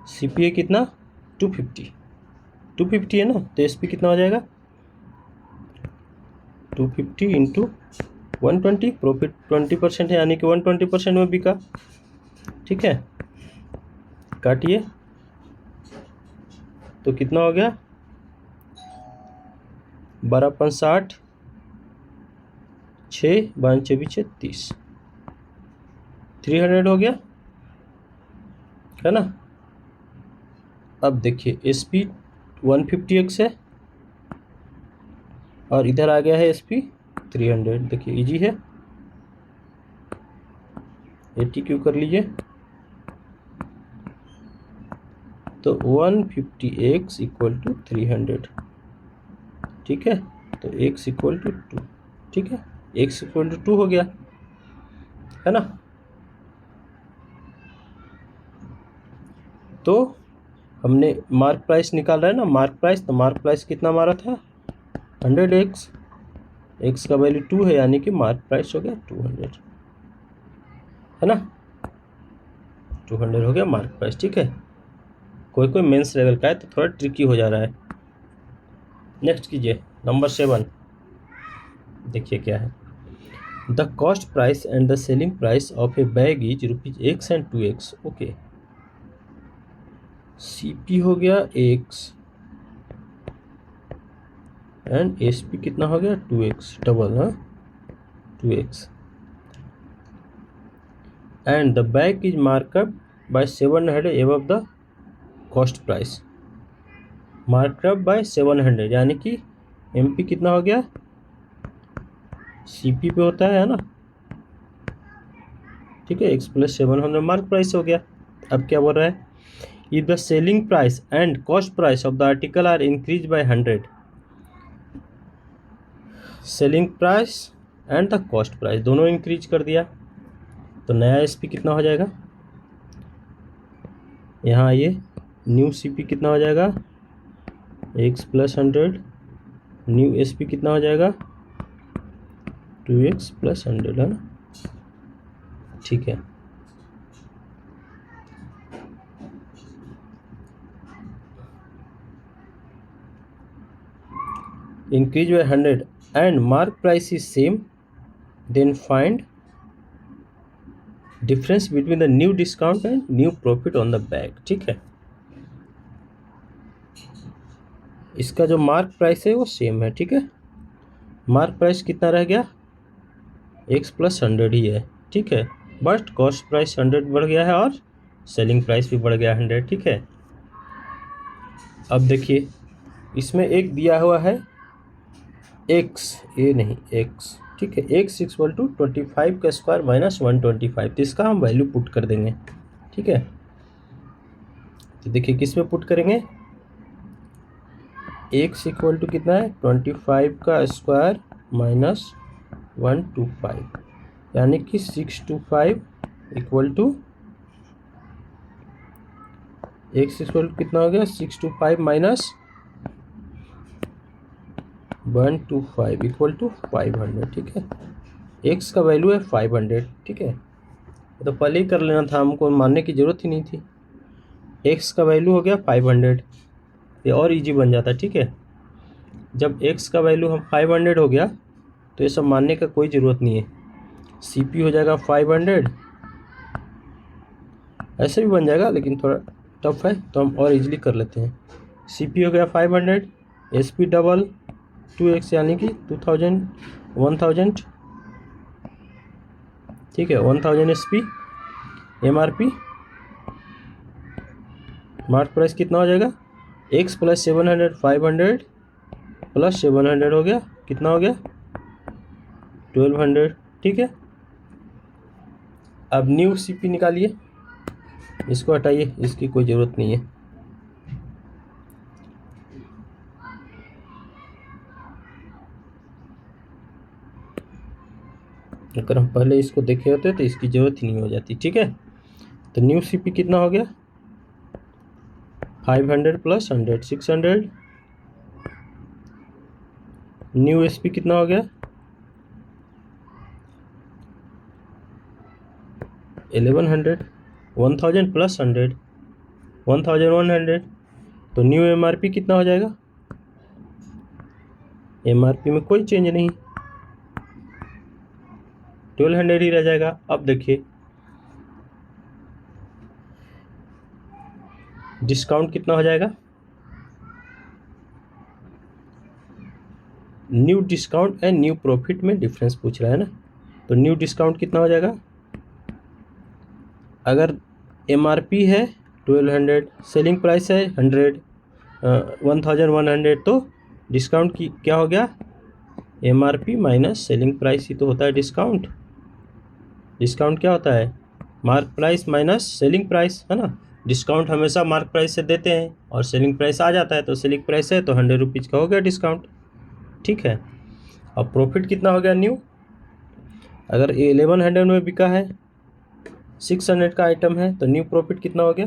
सीपीए कितना 250 है ना, तो एसपी कितना हो जाएगा 250 इंटू 120, प्रॉफिट 20% है यानी कि 120% में बिका, ठीक है। काटिए तो कितना हो गया 12×5 = 6, 12×4 = 30, 300 हो गया है ना। अब देखिए एसपी 150x है और इधर आ गया है एसपी 300, देखिए इजी है, 80 कर लीजिए, तो 150x = 300, ठीक है। तो x = 2, ठीक है, x = 2 हो गया है ना। तो हमने मार्क प्राइस निकाल रहा है ना, मार्क प्राइस, तो मार्क प्राइस कितना मारा था 100x, x का वैल्यू 2 है यानी कि मार्क प्राइस हो गया 200, है ना, 200 हो गया मार्क प्राइस, ठीक है। कोई कोई मेंस लेवल का है तो थोड़ा ट्रिकी हो जा रहा है। नेक्स्ट कीजिए नंबर 7, देखिए क्या है, the cost price and the selling price of A bag is ₹X and 2x, okay. CP हो गया x एंड एसपी कितना हो गया 2x, डबल, हाँ 2x, and the bag is markup by 700 above the cost price, markup by 700 यानी कि MP कितना हो गया, सीपी पे होता है ना, ठीक है, x + 700 मार्क प्राइस हो गया। अब क्या बोल रहा है, if the selling price and cost price of the article are increase by 100, selling price and the cost price दोनों इंक्रीज कर दिया, तो नया एसपी कितना हो जाएगा, यहाँ आइए, न्यू सीपी कितना हो जाएगा x + 100, न्यू एसपी कितना हो जाएगा 2x + 100, है ना, ठीक है। Increase by 100 and mark price is same, then find difference between the new discount and new profit on the bag, ठीक है। इसका जो मार्क प्राइस है वो सेम है, ठीक है, मार्क प्राइस कितना रह गया x + 100 ही है, ठीक है, बट कॉस्ट प्राइस 100 बढ़ गया है और सेलिंग प्राइस भी बढ़ गया 100, ठीक है। अब देखिए इसमें एक दिया हुआ है x, ये नहीं x, ठीक है, x = 25 का स्क्वायर - 125, तो इसका हम वैल्यू पुट कर देंगे, ठीक है। तो देखिए किस में पुट करेंगे, x = कितना है 25 का स्क्वायर - 125 यानी कि 625 = x = कितना हो गया 625 - 125 = 500, ठीक है, x का वैल्यू है 500, ठीक है, तो पहले ही कर लेना था, हमको मानने की ज़रूरत ही नहीं थी, x का वैल्यू हो गया 500, ये और इजी बन जाता, ठीक है। जब x का वैल्यू हम 500 हो गया तो ये सब मानने का कोई ज़रूरत नहीं है, सीपी हो जाएगा 500 ऐसे भी बन जाएगा लेकिन थोड़ा टफ है तो हम और इजीली कर लेते हैं। CP हो गया 500, SP डबल 2x यानी कि 2000 1000, ठीक है 1000 SP। MRP मार्क प्राइस कितना हो जाएगा, x प्लस 700 500 प्लस 700 हो गया, कितना हो गया 1200, ठीक है। अब न्यू CP निकालिए, इसको हटाइए, इसकी कोई ज़रूरत नहीं है। अगर हम पहले इसको देखे होते तो इसकी ज़रूरत ही नहीं हो जाती, ठीक है। तो न्यू CP कितना हो गया 500 प्लस 100 600। न्यू SP कितना हो गया 1100, 1000 प्लस 100 1100। तो न्यू MRP कितना हो जाएगा, MRP में कोई चेंज नहीं, 1200 ही रह जाएगा। अब देखिए डिस्काउंट कितना हो जाएगा, new discount and new profit में डिफरेंस पूछ रहा है ना। तो न्यू डिस्काउंट कितना हो जाएगा, अगर MRP है 1200, सेलिंग प्राइस है 100 1100, तो डिस्काउंट की क्या हो गया MRP माइनस सेलिंग प्राइस ही तो होता है डिस्काउंट। डिस्काउंट क्या होता है, mark price minus selling price, है ना। डिस्काउंट हमेशा मार्क प्राइस से देते हैं और सेलिंग प्राइस आ जाता है, तो सेलिंग प्राइस है तो 100 रुपीज़ का हो गया डिस्काउंट, ठीक है। अब प्रॉफिट कितना हो गया न्यू, अगर 1100 में बिका है 600 का आइटम है तो न्यू प्रॉफिट कितना हो गया,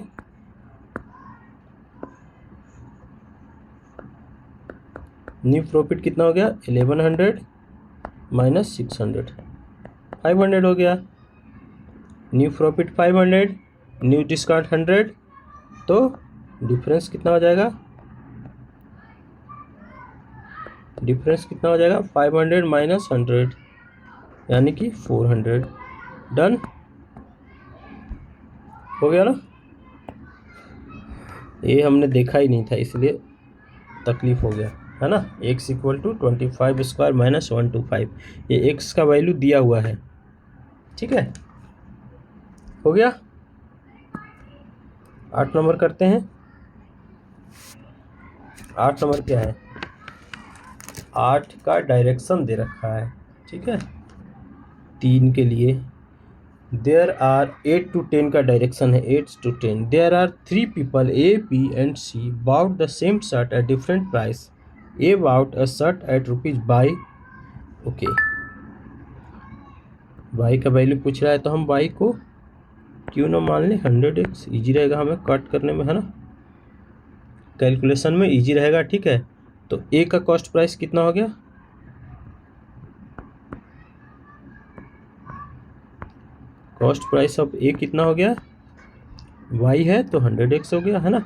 न्यू प्रॉफिट कितना हो गया 1100 माइनस 600 500 हो गया। न्यू प्रॉफिट 500, न्यू डिस्काउंट 100, तो डिफरेंस कितना हो जाएगा, डिफरेंस कितना हो जाएगा 500 माइनस 100 यानी कि 400। डन हो गया ना। ये हमने देखा ही नहीं था इसलिए तकलीफ हो गया, है ना। x equal to 25 square minus 125, ये x का वैल्यू दिया हुआ है, ठीक है। हो गया। 8 नंबर करते हैं। 8 नंबर क्या है, 8 का डायरेक्शन दे रखा है, ठीक है। 3 के लिए देयर आर 8 to 10 का डायरेक्शन है, 8 to 10। There are 3 people A, B and C bought the same shirt at different price. A bought a shirt at rupees by, okay by का वैल्यू पूछ रहा है तो हम बाई को क्यों ना मान लें 100x, ईजी रहेगा हमें कट करने में, है ना, कैलकुलेशन में ईजी रहेगा, ठीक है। तो ए का कॉस्ट प्राइस कितना हो गया, कॉस्ट प्राइस ऑफ ए कितना हो गया, वाई है तो 100x हो गया, है ना,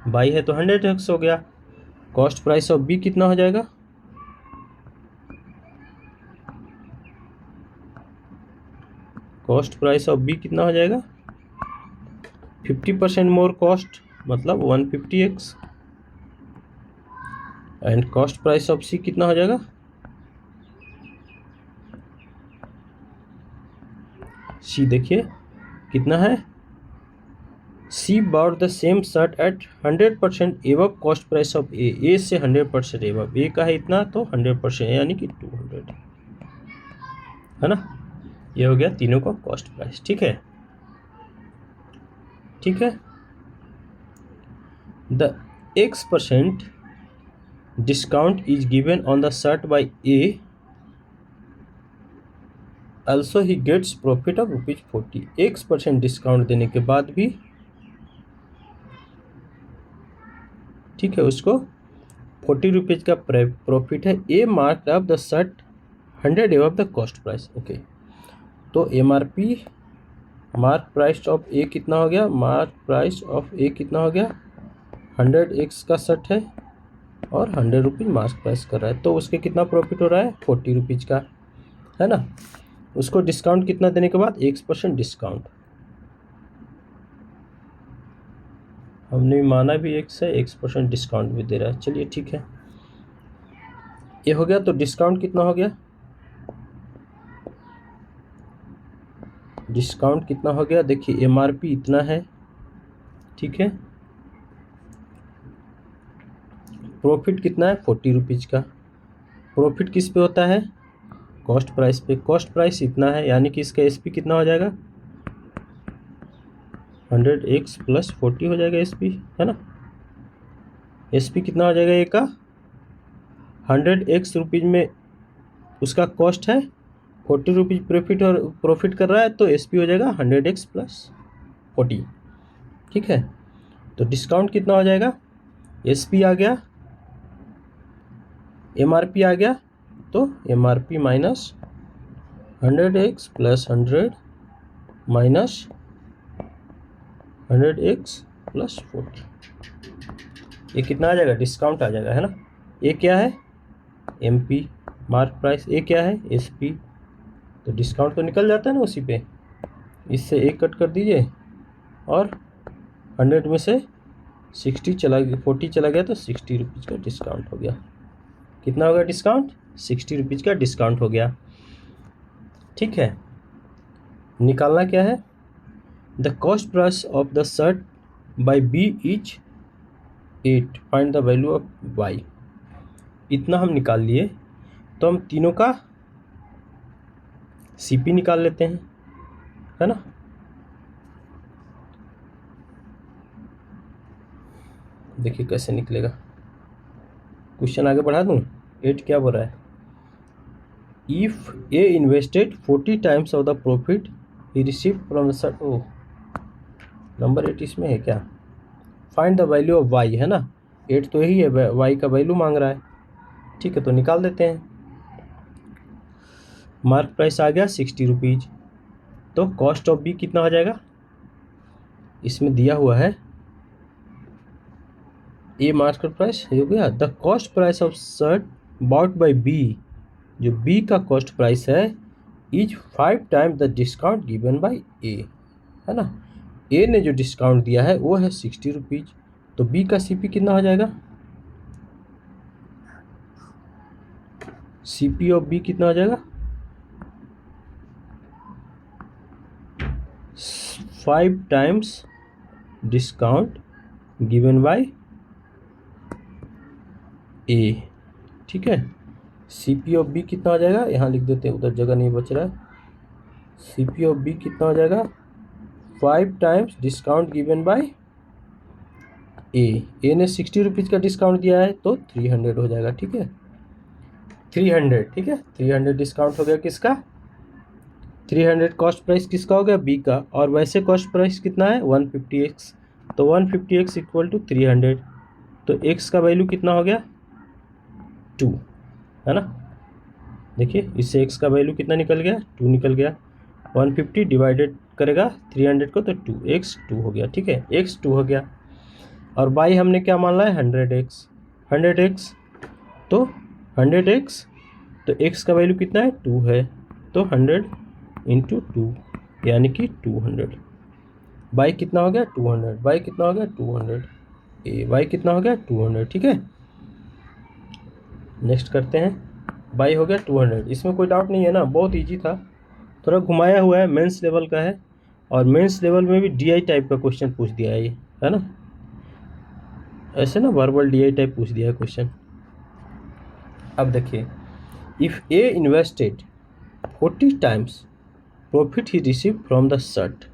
वाई है तो 100x हो गया। कॉस्ट प्राइस ऑफ बी कितना हो जाएगा, कॉस्ट प्राइस ऑफ बी कितना हो जाएगा 50% मोर कॉस्ट मतलब 150x। And cost price of C कितना हो जाएगा, सी देखिए कितना है, C bought the same shirt at 100% above cost price of A से 100% एवब, ए का है इतना तो 100% यानी कि 200, है ना। ये हो गया तीनों का कॉस्ट प्राइस, ठीक है, ठीक है। The x% discount is given on the shirt by a, also he gets profit of ₹40। x% discount देने के बाद भी, ठीक है, उसको 40 रुपीज़ का प्रॉफिट है। A mark of the shirt 100 above the cost price, okay. तो MRP mark price of A कितना हो गया, मार्क प्राइस ऑफ ए कितना हो गया 100x का शर्ट है और 100 रुपीज़ मार्क प्राइस कर रहा है, तो उसके कितना प्रॉफिट हो रहा है 40 रुपीज़ का, है ना। उसको डिस्काउंट कितना देने के बाद x% डिस्काउंट, हमने माना भी एक्स है, X% डिस्काउंट भी दे रहा है। चलिए ठीक है, ये हो गया। तो डिस्काउंट कितना हो गया, डिस्काउंट कितना हो गया, देखिए MRP इतना है, ठीक है। प्रॉफिट कितना है, 40 रुपीज़ का। प्रॉफिट किस पे होता है, कॉस्ट प्राइस पे। कॉस्ट प्राइस इतना है, यानी कि इसका SP कितना हो जाएगा, 100x + 40 हो जाएगा SP, है ना। SP कितना हो जाएगा ए का, 100x रुपीज़ में उसका कॉस्ट है, 40 रुपीज़ प्रॉफिट और प्रॉफिट कर रहा है, तो SP हो जाएगा 100x + 40, ठीक है। तो डिस्काउंट कितना हो जाएगा, SP आ गया, MRP आ गया, तो MRP minus 100x + 100 minus 100x + 40, ये कितना आ जाएगा, डिस्काउंट आ जाएगा, है ना। ये क्या है, MP मार्क प्राइस, ये क्या है, SP। तो डिस्काउंट तो निकल जाता है ना उसी पे, इससे एक कट कर दीजिए और 100 में से 40 चला गया, तो 60 रुपीज़ का डिस्काउंट हो गया। कितना हो गया डिस्काउंट, 60 रुपीज़ का डिस्काउंट हो गया, ठीक है। निकालना क्या है, the cost price of the shirt by B is 8, find the value of Y। इतना हम निकाल लिए, तो हम तीनों का CP निकाल लेते हैं, है ना। देखिए कैसे निकलेगा, क्वेश्चन आगे बढ़ा दूँ। 8 क्या बोल रहा है, if A invested 40 times of the profit he receive from the shirt. Oh, number 8 इसमें है क्या, find the value of Y, है ना। 8 तो यही है, Y का वैल्यू मांग रहा है, ठीक है। तो निकाल देते हैं। मार्क प्राइस आ गया 60 रुपीज़, तो कॉस्ट ऑफ B कितना हो जाएगा, इसमें दिया हुआ है A मार्केट प्राइस हो गया, the cost price of shirt bought by B, जो B का कॉस्ट प्राइस है, is 5 times the discount given by A, है ना। A ने जो डिस्काउंट दिया है वो है 60 रुपीज़, तो B का CP कितना हो जाएगा, CP ऑफ B कितना हो जाएगा, 5 times discount given by A, ठीक है। CP ऑफ B कितना हो जाएगा, यहाँ लिख देते हैं, उधर जगह नहीं बच रहा है। CP ऑफ B कितना हो जाएगा, 5 times discount given by A ने 60 रुपीज़ का डिस्काउंट दिया है, तो 300 हो जाएगा, ठीक है। 300, ठीक है, 300 डिस्काउंट हो गया किसका, 300 कॉस्ट प्राइस किसका हो गया, B का। और वैसे कॉस्ट प्राइस कितना है, 150x, तो 150x = 300, तो x का वैल्यू कितना हो गया, 2, है ना। देखिए इससे x का वैल्यू कितना निकल गया, 2 निकल गया। 150 डिवाइडेड करेगा 300 को, तो 2x 2 हो गया, ठीक है, x 2 हो गया। और y हमने क्या मान लिया है, 100x, तो 100x, तो x का वैल्यू कितना है, 2 है, तो 100 × 2 यानी कि 200। y कितना हो गया, 200, y कितना हो गया, 200, y कितना हो गया, 200, ठीक है। नेक्स्ट करते हैं, y हो गया 200, इसमें कोई डाउट नहीं है ना, बहुत इजी था, थोड़ा घुमाया हुआ है, मेंस लेवल का है, और मेंस लेवल में भी DI टाइप का क्वेश्चन पूछ दिया है ये, है ना। ऐसे ना वर्बल DI टाइप पूछ दिया है क्वेश्चन। अब देखिए, if A invested 40 times profit he receive from the shirt,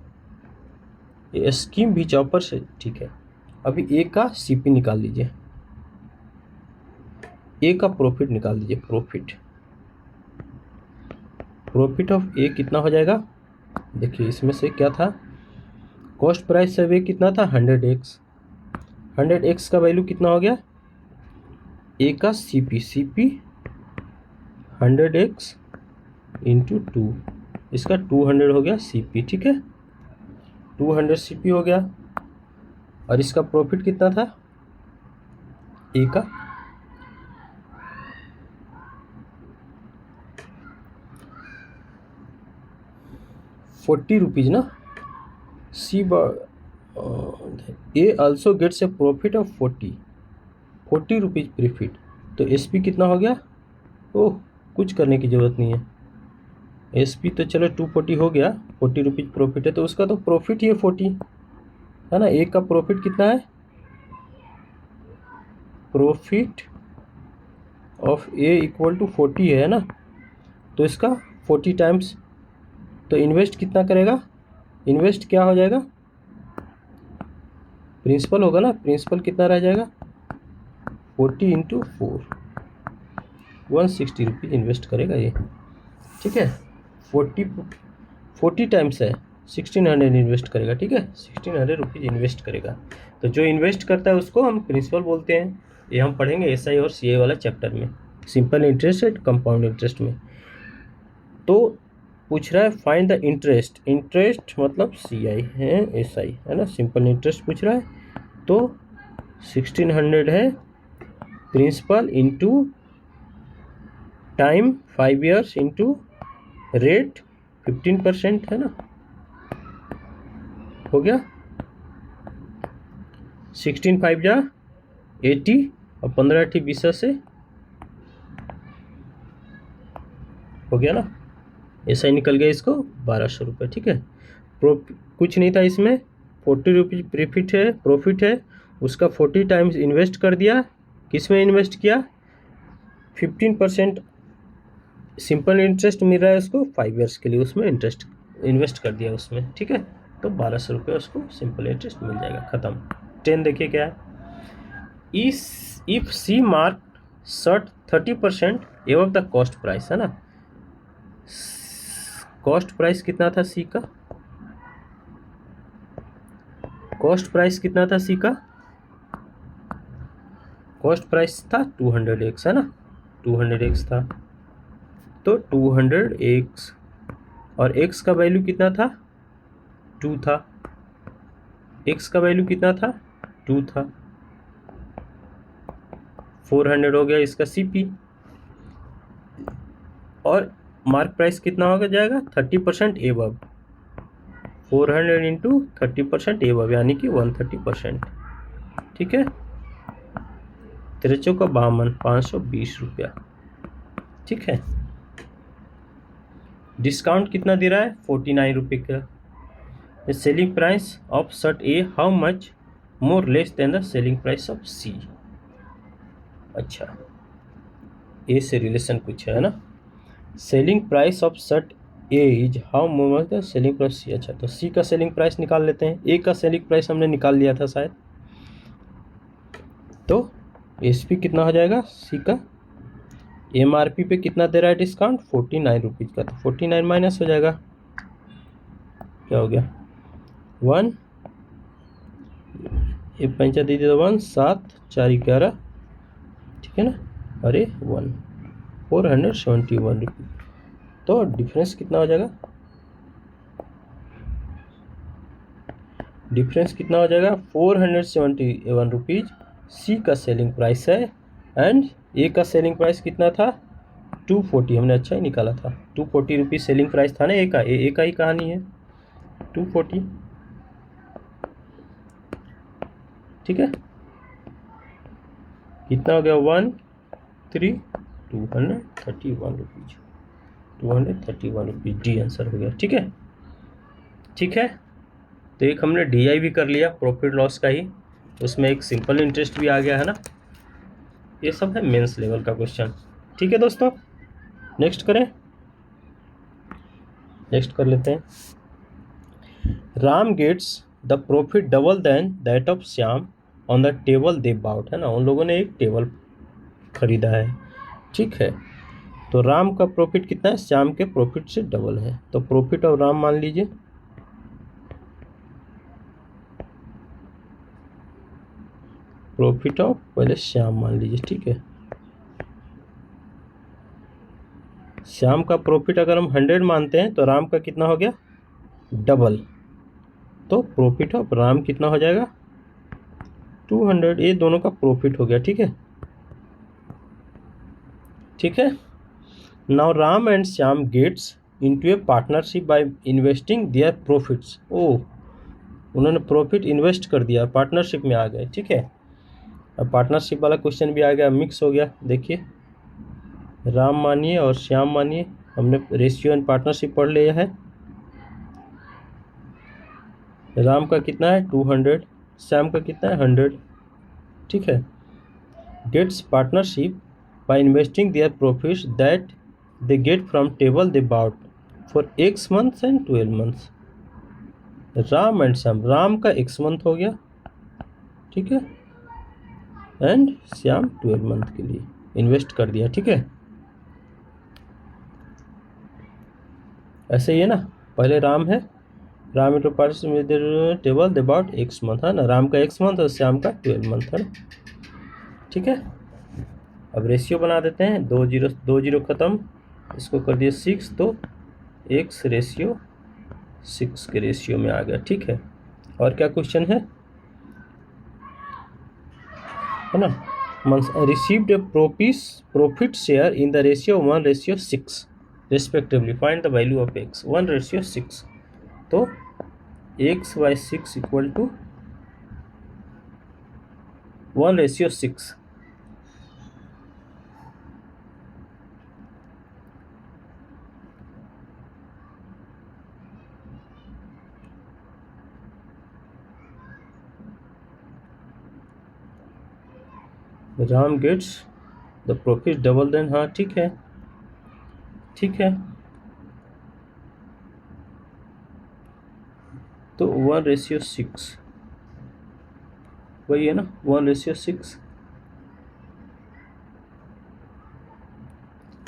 ये स्कीम भी चॉपर से, ठीक है। अभी A का CP निकाल लीजिए, A का प्रॉफिट निकाल दीजिए, प्रॉफिट ऑफ A कितना हो जाएगा, देखिए इसमें से क्या था, कॉस्ट प्राइस ऑफ A कितना था, 100x, 100x का वैल्यू कितना हो गया, A का CP 100x × 2, इसका 200 हो गया CP, ठीक है, 200 CP हो गया। और इसका प्रॉफिट कितना था, A का 40 रुपीज़ ना, A also gets a profit of 40 rupees profit. तो एस पी कितना हो गया? ओह, कुछ करने की ज़रूरत नहीं है। एस पी तो चलो 240 हो गया, 40 रुपीज़ प्रॉफिट है तो उसका तो प्रॉफिट ही है 40, है ना। एक का प्रॉफिट कितना है? Profit of A equal to 40 है ना, तो इसका 40 टाइम्स। तो इन्वेस्ट कितना करेगा? इन्वेस्ट क्या हो जाएगा? प्रिंसिपल होगा ना, प्रिंसिपल कितना रह जाएगा? 40 इंटू 4, 160 रुपीज़ इन्वेस्ट करेगा ये, ठीक है। 40 टाइम्स है, 1600 इन्वेस्ट करेगा, ठीक है, 1600 रुपीज़ इन्वेस्ट करेगा। तो जो इन्वेस्ट करता है उसको हम प्रिंसिपल बोलते हैं। ये हम पढ़ेंगे एसआई और सीए वाला चैप्टर में, simple interest and compound interest में। तो पूछ रहा है फाइंड द इंटरेस्ट, इंटरेस्ट मतलब सीआई है, एसआई है ना, सिंपल इंटरेस्ट पूछ रहा है। तो 1600 है principal into time 5 years into rate 15% है ना, हो गया। 16 5 जा 80 और 15 8 20 से हो गया ना, ऐसा ही निकल गया इसको 1200 रुपये, ठीक है। कुछ नहीं था इसमें, 40 रुपीज़ प्रॉफिट है, उसका 40 टाइम्स इन्वेस्ट कर दिया। किस में इन्वेस्ट किया? 15% सिंपल इंटरेस्ट मिल रहा है उसको 5 ईयर्स के लिए, उसमें इंटरेस्ट इन्वेस्ट कर दिया उसमें, ठीक है। तो 1200 रुपये उसको सिंपल इंटरेस्ट मिल जाएगा, ख़त्म। 10 देखिए क्या है, इफ सी मार्क शर्ट 30% एवं द कॉस्ट प्राइस, है ना। कॉस्ट प्राइस कितना था सी का? कॉस्ट प्राइस कितना था सी का? कॉस्ट प्राइस था 200x, है ना, 200x था। तो 200x और x का वैल्यू कितना था? 2 था। x का वैल्यू कितना था? 2 था। 400 हो गया इसका CP। और मार्क प्राइस कितना होगा जाएगा? 30% एबव, 400 इंटू 30% एबव यानी कि 130%, ठीक है। 3 का 52, 520 रुपया, ठीक है। डिस्काउंट कितना दे रहा है? 49 रुपये का। The selling price of shirt A how much more less than the selling price of C. अच्छा, ए से रिलेशन कुछ है ना। Selling price of shirt A is how much the selling price C. अच्छा, तो सी का सेलिंग प्राइस निकाल लेते हैं। ए का सेलिंग प्राइस हमने निकाल लिया था शायद, तो एस पी कितना हो जाएगा सी का? MRP पे कितना दे रहा है डिस्काउंट? 49 रुपीज़ का, तो 49 माइनस हो जाएगा, क्या हो गया? 1, ये 5 दे दिया 1, 7 4 11, ठीक है ना। अरे 471 रुपीज़। तो डिफरेंस कितना हो जाएगा? डिफरेंस कितना हो जाएगा? 471 रुपीज़ सी का सेलिंग प्राइस है, एंड ए का सेलिंग प्राइस कितना था? 240। हमने अच्छा ही निकाला था, 240 रुपीज़ सेलिंग प्राइस था ना ए का। ए का ही कहानी है 240, ठीक है। कितना हो गया? 231 रुपीज़, 231 रुपीज़ डी आंसर हो गया, ठीक है। ठीक है, तो एक हमने DI भी कर लिया प्रॉफिट लॉस का ही, उसमें एक सिंपल इंटरेस्ट भी आ गया, है ना। ये सब है मेंस लेवल का क्वेश्चन, ठीक है दोस्तों। नेक्स्ट करें, नेक्स्ट कर लेते हैं। Ram gets the profit double then that of Shyam on the table they bought, है ना। उन लोगों ने एक टेबल खरीदा है, ठीक है। तो राम का प्रॉफिट कितना है? श्याम के प्रॉफिट से डबल है, तो प्रॉफिट ऑफ राम मान लीजिए, प्रॉफिट ऑफ पहले श्याम मान लीजिए, ठीक है। श्याम का प्रॉफिट अगर हम 100 मानते हैं तो राम का कितना हो गया? डबल। तो प्रॉफिट ऑफ राम कितना हो जाएगा? 200। ये दोनों का प्रॉफिट हो गया, ठीक है, ठीक है। Now Ram and Shyam gets into a partnership by investing their profits. ओ, उन्होंने प्रॉफिट इन्वेस्ट कर दिया, पार्टनरशिप में आ गए, ठीक है। अब पार्टनरशिप वाला क्वेश्चन भी आ गया, मिक्स हो गया। देखिए राम मानिए और श्याम मानिए, हमने रेशियो एंड पार्टनरशिप पढ़ लिया है। राम का कितना है 200, श्याम का कितना है 100, ठीक है। Gets partnership by investing their profits that they get from table they bought for x months and 12 months. Ram and Shyam, Ram का x मंथ हो गया, ठीक है, एंड श्याम 12 मंथ के लिए इन्वेस्ट कर दिया, ठीक है। ऐसे ही है ना, पहले राम है, Ram into partnership table they about x month है ना, राम का x मंथ और श्याम का 12 मंथ है ना, ठीक है। अब रेशियो बना देते हैं, 2 जीरो ख़त्म, इसको कर दिए 6, तो x रेशियो 6 के रेशियो में आ गया, ठीक है। और क्या क्वेश्चन है ना, received a profit share in the ratio 1:6 respectively, find the value of x 1:6, तो x/6 equal to 1:6। Ram gets the profit double then, हाँ ठीक है, ठीक है। तो 1:6 वही है ना, 1:6।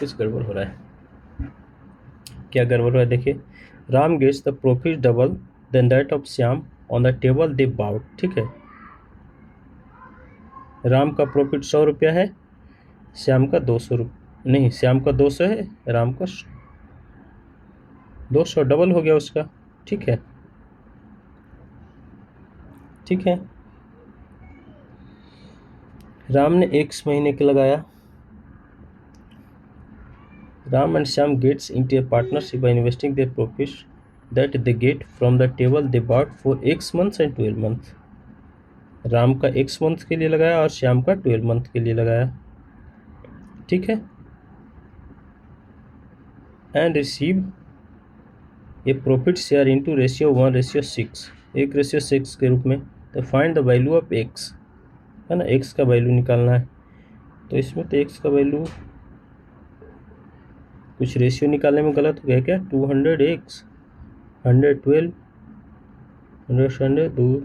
कुछ गड़बड़ हो रहा है, क्या गड़बड़ हो रहा है देखिए। Ram gets the profit double then that of Shyam on the table they bought, ठीक है। राम का प्रॉफिट 100 रुपया है, श्याम का 200 रुपये, नहीं श्याम का 200 है, राम का 200, डबल हो गया उसका, ठीक है, ठीक है। राम ने x महीने के लगाया, Ram and Shyam gets into a partnership by investing their profits that they get from the table they bought for x months and 12 months। Ram का x मंथ के लिए लगाया और श्याम का 12 मंथ के लिए लगाया, ठीक है। And receive a profit share into ratio 1:6, 1:6 के रूप में। तो find the value of x, है ना, x का वैल्यू निकालना है। तो इसमें तो x का वैल्यू कुछ रेशियो निकालने में गलत हो गया क्या, 200x 112 100 2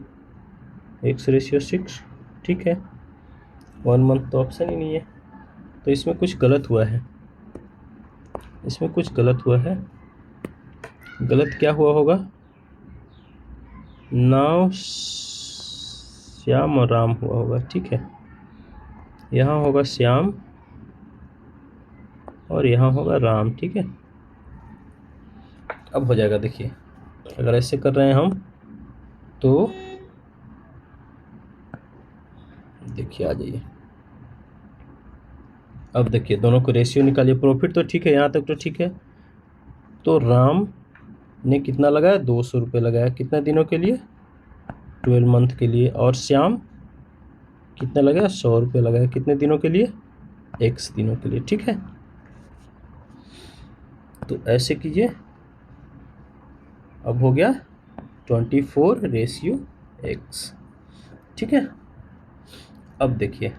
x/6, ठीक है। 1 मंथ तो ऑप्शन ही नहीं है, तो इसमें कुछ गलत हुआ है, इसमें कुछ गलत हुआ है। गलत क्या हुआ होगा, नाउ श्याम और राम हुआ होगा, ठीक है। यहाँ होगा श्याम और यहाँ होगा राम, ठीक है। अब हो जाएगा, देखिए अगर ऐसे कर रहे हैं हम तो देखिए आ जाइए। अब देखिए दोनों को रेशियो निकालिए, प्रॉफिट तो ठीक है, यहाँ तक तो ठीक है। तो राम ने कितना लगाया, 200 रुपये लगाया, कितने दिनों के लिए, 12 मंथ के लिए। और श्याम कितना लगाया, 100 रुपये लगाया, कितने दिनों के लिए, x दिनों के लिए, ठीक है। तो ऐसे कीजिए, अब हो गया 24:x, ठीक है। अब देखिए,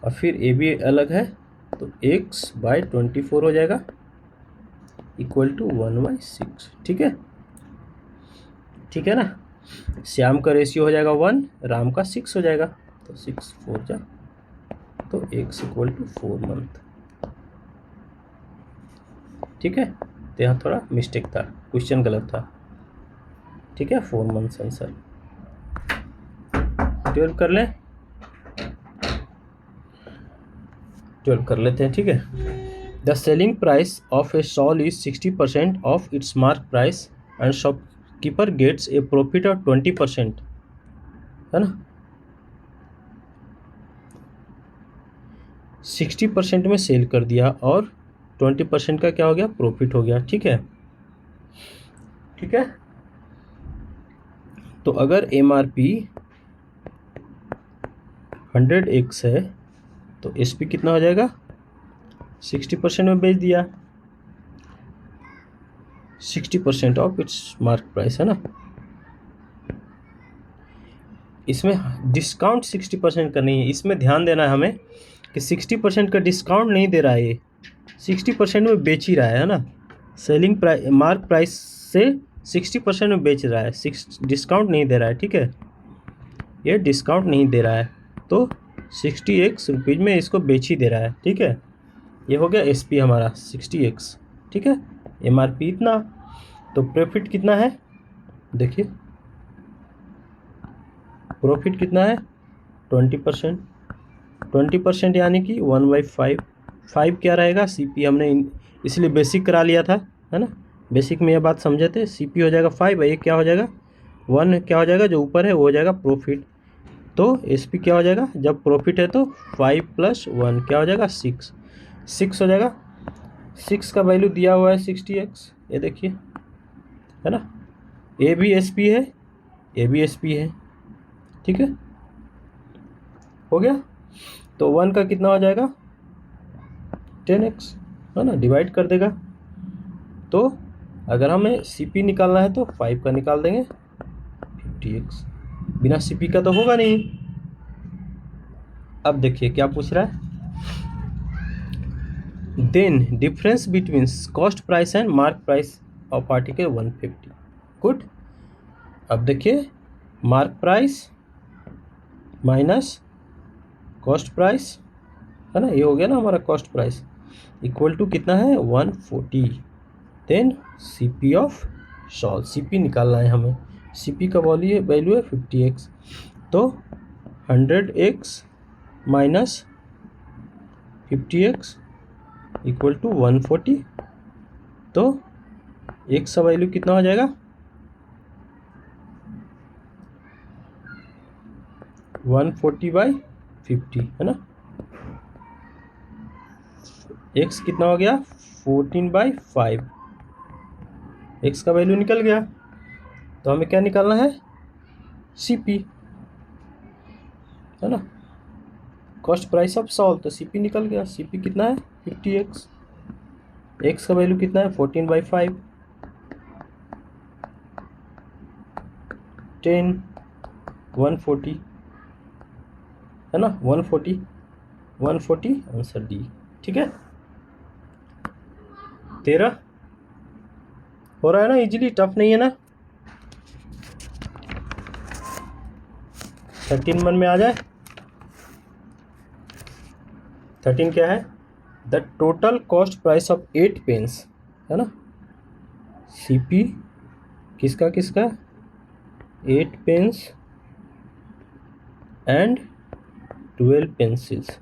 और फिर ए भी अलग है, तो x/24 हो जाएगा इक्वल टू 1/6, ठीक है, ठीक है ना। श्याम का रेशियो हो जाएगा 1, राम का 6 हो जाएगा, तो 6 4 जा, तो x इक्वल टू 4 मंथ, ठीक है। तो यहाँ थोड़ा मिस्टेक था, क्वेश्चन गलत था, ठीक है। 4 मंथ्स आंसर। 12 कर लें, 12 कर लेते हैं, ठीक है। The selling price of a shawl is 60% of its mark price and shopkeeper gets a profit of 20%, है ना। 60% में सेल कर दिया और 20% का क्या हो गया, प्रॉफिट हो गया, ठीक है, ठीक है। तो अगर MRP 100x है तो SP कितना हो जाएगा, 60% में बेच दिया, 60% ऑफ इट्स मार्क प्राइस, है ना। इसमें डिस्काउंट 60% का नहीं है, इसमें ध्यान देना है हमें कि 60% का डिस्काउंट नहीं दे रहा है, ये 60% में बेच ही रहा है ना। सेलिंग प्राइस मार्क प्राइस से 60% में बेच रहा है, डिस्काउंट नहीं दे रहा है, ठीक है, ये डिस्काउंट नहीं दे रहा है, तो 60x रुपीज़ में इसको बेच ही दे रहा है, ठीक है। ये हो गया SP हमारा 60x, ठीक है। MRP इतना, तो प्रॉफिट कितना है, देखिए प्रॉफिट कितना है 20%, 20% यानी कि 1/5, 5 क्या रहेगा CP, हमने इसलिए बेसिक करा लिया था, है ना। बेसिक में ये बात समझे थे, CP हो जाएगा 5, ये क्या हो जाएगा 1, क्या हो जाएगा जो ऊपर है वो हो जाएगा प्रॉफिट, तो SP क्या हो जाएगा, जब प्रॉफिट है तो 5 + 1 क्या हो जाएगा 6 हो जाएगा। 6 का वैल्यू दिया हुआ है 60x, ये देखिए, है ना। A भी SP है, A भी SP है, ठीक है, हो गया। तो 1 का कितना हो जाएगा 10x, है ना, डिवाइड कर देगा। तो अगर हमें CP निकालना है तो 5 का निकाल देंगे 50x, बिना CP का तो होगा नहीं। अब देखिए क्या पूछ रहा है, then difference between cost price and mark price of article 150, good. अब देखिए mark price minus cost price, है ना, ये हो गया ना हमारा कॉस्ट प्राइस, इक्वल टू कितना है 140, then CP of shawl, CP निकालना है हमें, CP का वैल्यू है 50x, तो 100x minus 50x equal to 140, तो x का वैल्यू कितना हो जाएगा 140/50, है ना। x कितना हो गया 14/5, x का वैल्यू निकल गया, तो हमें क्या निकालना है CP, है ना, कॉस्ट प्राइस ऑफ सॉल्व, तो CP निकल गया, CP कितना है 50x, x का वैल्यू कितना है 14/5, 10 140, है ना, 140 आंसर डी, ठीक है। 13 हो रहा है ना इजीली, टफ नहीं है ना। 13 मन में आ जाए। 13 क्या है, the total cost price of 8 pens, है ना, CP किसका 8 पेन्स एंड 12 पेंसिल्स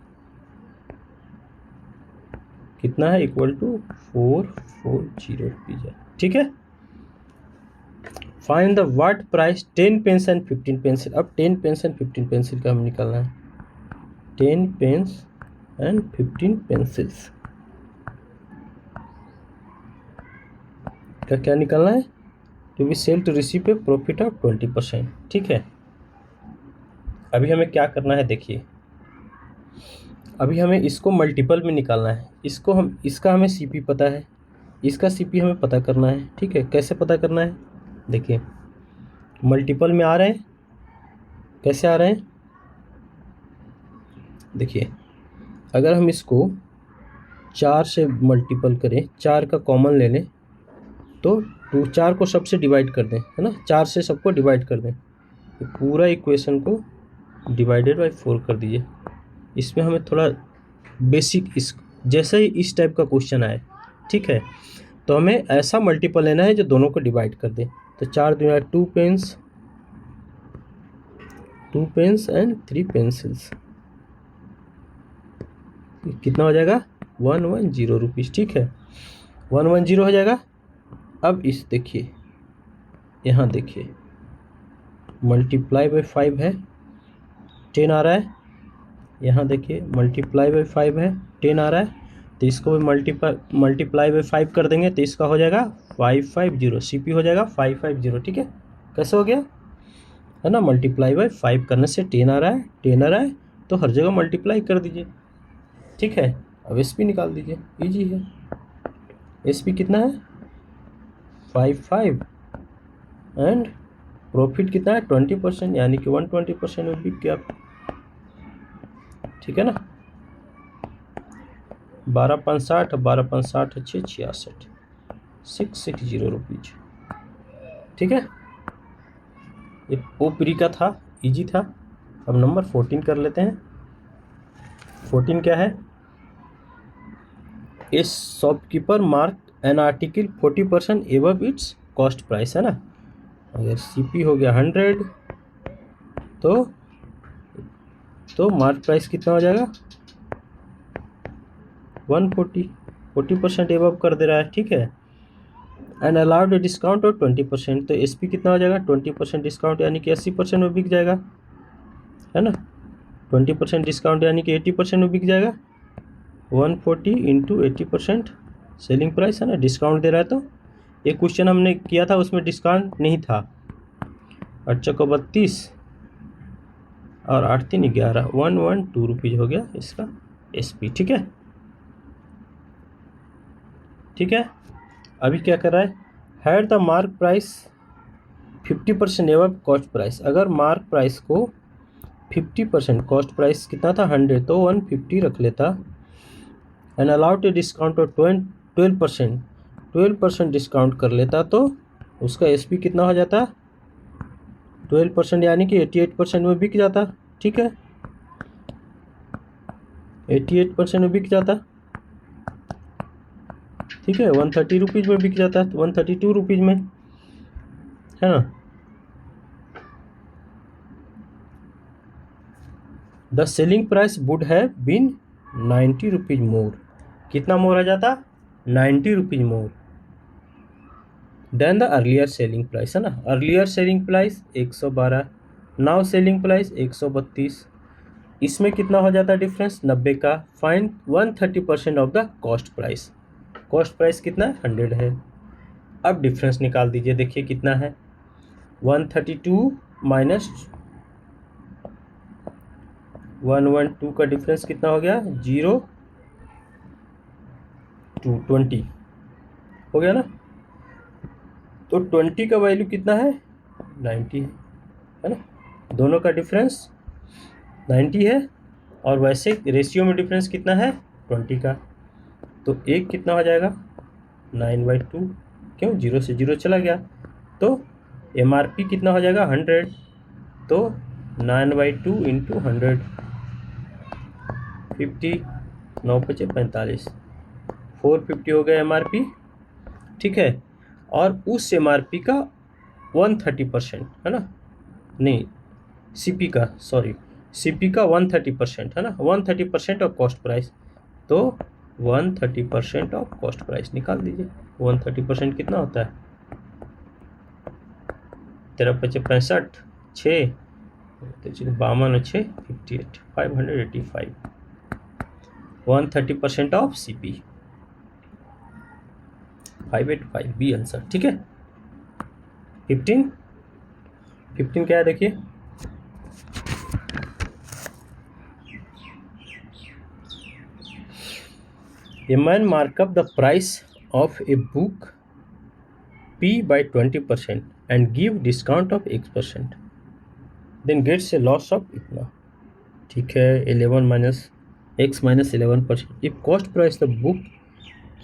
कितना है, इक्वल टू 440 रुपीज है, ठीक है। Find the what price 10 pens and 15 pencil, अब 10 पेन्स एंड 15 पेंसिल का हमें निकालना है, 10 पेन्स एंड 15 पेंसिल्स का क्या निकालना है, to be sell to receive a profit of 20%, ठीक है। अभी हमें क्या करना है, देखिए अभी हमें इसको मल्टीपल में निकालना है, इसका हमें CP पता है, इसका CP हमें पता करना है, ठीक है। कैसे पता करना है, देखिए मल्टीपल में आ रहे हैं, कैसे आ रहे हैं, देखिए अगर हम इसको 4 से मल्टीपल करें, 4 का कॉमन ले लें, तो 4 को सबसे डिवाइड कर दें, है ना, 4 से सबको डिवाइड कर दें, तो पूरा इक्वेशन को डिवाइडेड बाय 4 कर दीजिए। इसमें हमें थोड़ा बेसिक जैसे ही इस टाइप का क्वेश्चन आए, ठीक है, तो हमें ऐसा मल्टीपल लेना है जो दोनों को डिवाइड कर दे। तो 4 दूना 2 पेन्स एंड 3 पेंसिल्स, कितना हो जाएगा 110 रुपीज़, ठीक है, 110 हो जाएगा। अब इस देखिए यहाँ देखिए मल्टीप्लाई बाय 5 है, 10 आ रहा है, यहाँ देखिए मल्टीप्लाई बाय 5 है, 10 आ रहा है, तो इसको भी मल्टीप्लाई बाय 5 कर देंगे, तो इसका हो जाएगा 550, CP हो जाएगा 550, ठीक है। कैसे हो गया, है ना, मल्टीप्लाई बाय 5 करने से 10 आ रहा है, 10 आ रहा है तो हर जगह मल्टीप्लाई कर दीजिए, ठीक है। अब एस पी निकाल दीजिए, इजी है। एस पी कितना है 5 एंड प्रॉफिट कितना है 20%, यानी कि 120% में बिक गया, ठीक है ना। 12/5 12/5 अच्छे 66, 660 रुपीज, ठीक है। ये ओ प्री का था, इजी था। अब नंबर 14 कर लेते हैं। 14 क्या है, ए shopkeeper mark an article 40% above it's cost price, है ना। अगर सीपी हो गया 100 तो मार्क प्राइस कितना हो जाएगा 140, 40% एबव कर दे रहा है, ठीक है। एंड अलाउड डिस्काउंट और 20%, तो एस पी कितना हो जाएगा 20% डिस्काउंट यानी कि 80% में बिक जाएगा, है ना। 20% डिस्काउंट यानी कि 80% में बिक जाएगा। 140 इंटू 80% सेलिंग प्राइस, है ना, डिस्काउंट दे रहा है। तो एक क्वेश्चन हमने किया था उसमें डिस्काउंट नहीं था। 8 को 32 और 8 3 11, 112 रुपीज़ हो गया इसका एस पी, ठीक है, ठीक है। अभी क्या कर रहा है, हैड द मार्क प्राइस 50% एवं कॉस्ट प्राइस, अगर मार्क प्राइस को 50%, कॉस्ट प्राइस कितना था 100 तो 150 रख लेता, and allowed a discount of 12% discount कर लेता, तो उसका एस पी कितना हो जाता 12% यानी कि 88% में बिक जाता, ठीक है, 88% में बिक जाता, ठीक है। 130 रुपीज़ में बिक जाता, 132 रुपीज़ में, है ना। The selling price would have been 90 rupees more, कितना मोर आ जाता 90 rupees more than the earlier selling price, है ना। Earlier selling price 112, now selling price 132, इसमें कितना हो जाता डिफरेंस 90 का। Find 130% of the cost price, cost price कितना है 100 है। अब डिफरेंस निकाल दीजिए, देखिए कितना है 132 माइनस 112 का डिफरेंस कितना हो गया 0 2 20 हो गया ना। तो 20 का वैल्यू कितना है 90 है ना, दोनों का डिफरेंस 90 है। और वैसे रेशियो में डिफरेंस कितना है 20 का, तो एक कितना हो जाएगा 9/2, क्यों 0 से 0 चला गया। तो MRP कितना हो जाएगा 100, तो 9/2 इंटू 100, 50, 9 × 5 = 45, 450 हो गया MRP, ठीक है। और उस MRP का 130%, है ना, नहीं CP का, सॉरी CP का 130%, है ना, 130% ऑफ कॉस्ट प्राइस, तो 130% ऑफ कॉस्ट प्राइस निकाल दीजिए। 130% कितना होता है 13 × 5 = 65, 6 52 और 6 58, 585, 130% ऑफ CP 585 बी आंसर, ठीक है। 15 क्या है देखिए, A man mark up the price of a book P by 20% and give discount of X%, then gets a loss of इतना, ठीक है, 11 minus X minus 11%। If cost price the book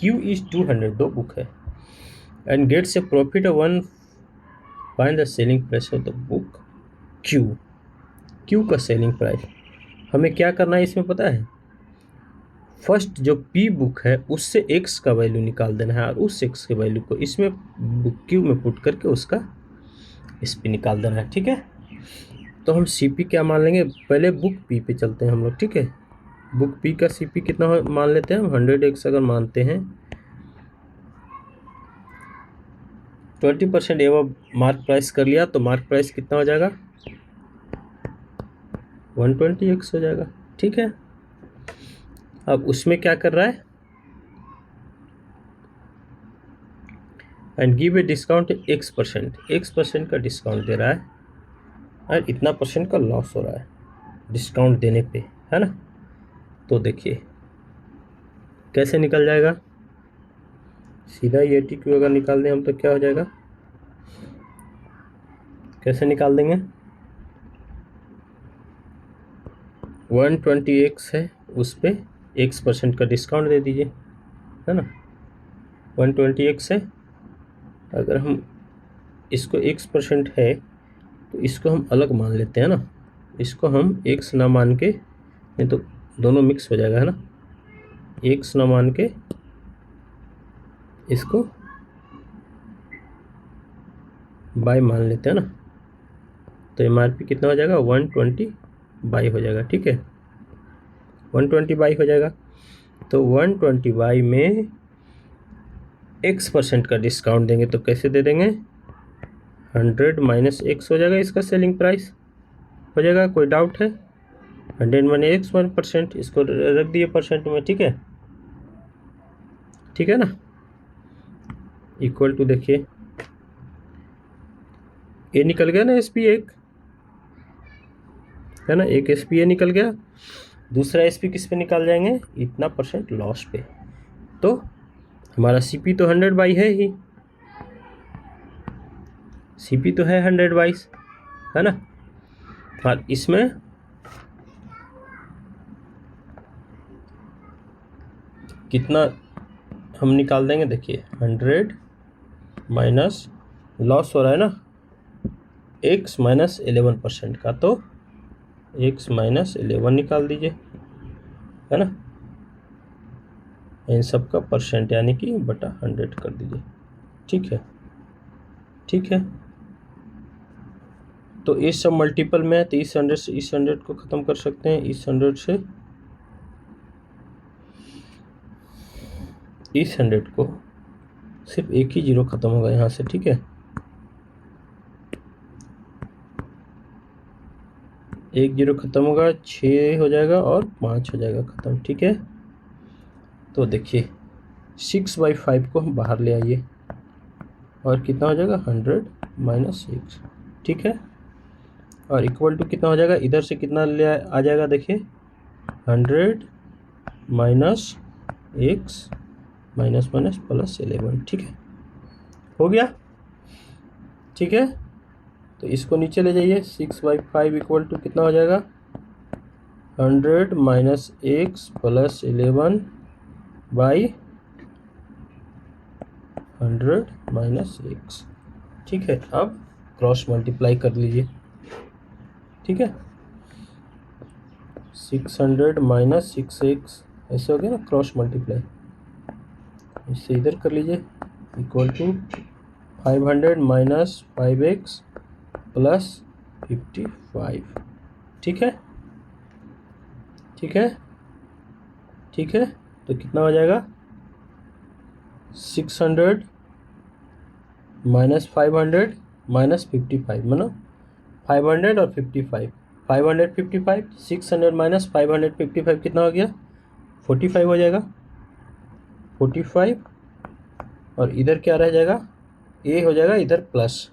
Q is 200, दो book है, and gets a profit of 1, find the selling price of the book Q, Q का selling price हमें क्या करना है इसमें पता है, फर्स्ट जो P बुक है उससे X का वैल्यू निकाल देना है, और उस X के वैल्यू को इसमें बुक Q में पुट करके उसका SP निकाल देना है, ठीक है। तो हम CP क्या मान लेंगे, पहले बुक P पे चलते हैं हम लोग, ठीक है। बुक P का CP कितना मान लेते हैं हम 100X अगर मानते हैं, 20% एवं मार्क प्राइस कर लिया तो मार्क प्राइस कितना हो जाएगा 120X हो जाएगा, ठीक है। अब उसमें क्या कर रहा है, and give a discount X% का डिस्काउंट दे रहा है, और इतना % का लॉस हो रहा है डिस्काउंट देने पे, है ना। तो देखिए कैसे निकल जाएगा, सीधा ATQ अगर निकाल दें हम तो क्या हो जाएगा, कैसे निकाल देंगे, 120x है उस पर x% का डिस्काउंट दे दीजिए, है ना। 120x है, अगर हम इसको x% है तो इसको हम अलग मान लेते हैं ना, इसको हम x ना मान के, नहीं तो दोनों मिक्स हो जाएगा, है ना। x ना मान के इसको बाई मान लेते हैं ना, तो MRP कितना हो जाएगा, 120 बाई हो जाएगा, ठीक है। 120 बाई हो जाएगा, तो 120 बाई में x% का डिस्काउंट देंगे तो कैसे दे देंगे, 100 माइनस x हो जाएगा, इसका सेलिंग प्राइस हो जाएगा। कोई डाउट है, 100 माइनस x 1%, इसको रख दिए % में, ठीक है, ठीक है ना। इक्वल टू देखिए ये निकल गया ना SP एक, है ना, एक SP निकल गया, दूसरा SP किस पे निकाल जाएंगे, इतना % लॉस पे। तो हमारा CP तो 100 बाई है ही, CP तो है 100 बाईस, है ना। और इसमें कितना हम निकाल देंगे, देखिए 100 माइनस लॉस हो रहा है ना x माइनस 11% का, तो x माइनस 11 निकाल दीजिए, है ना। इन सब का % यानी कि बटा 100 कर दीजिए, ठीक है, ठीक है। तो इस सब मल्टीपल में है तो इस 100 से इस 100 को ख़त्म कर सकते हैं, इस 100 से इस 100 को, सिर्फ एक ही 0 ख़त्म होगा यहाँ से, ठीक है, एक 0 ख़त्म होगा, 6 हो जाएगा और 5 हो जाएगा ख़त्म, ठीक है। तो देखिए 6/5 को हम बाहर ले आइए और कितना हो जाएगा, 100 माइनस 6, ठीक है। और इक्वल टू कितना हो जाएगा, इधर से कितना ले आ जाएगा, देखिए 100 minus x minus minus plus 11, ठीक है, हो गया, ठीक है। तो इसको नीचे ले जाइए, 6/5 इक्वल टू कितना हो जाएगा, 100 minus x plus 11 by 100 minus x, ठीक है। अब क्रॉस मल्टीप्लाई कर लीजिए, ठीक है, 600 माइनस 6x ऐसे हो गया ना, क्रॉस मल्टीप्लाई, इससे इधर कर लीजिए, equal to 500 minus 5x plus 55, ठीक है, ठीक है, ठीक है। तो कितना हो जाएगा, 600 माइनस 500 माइनस 55, मानो 500 और 55, 555, 600 माइनस 555 कितना हो गया, 45 हो जाएगा, 45। और इधर क्या रह जाएगा, a हो जाएगा इधर प्लस,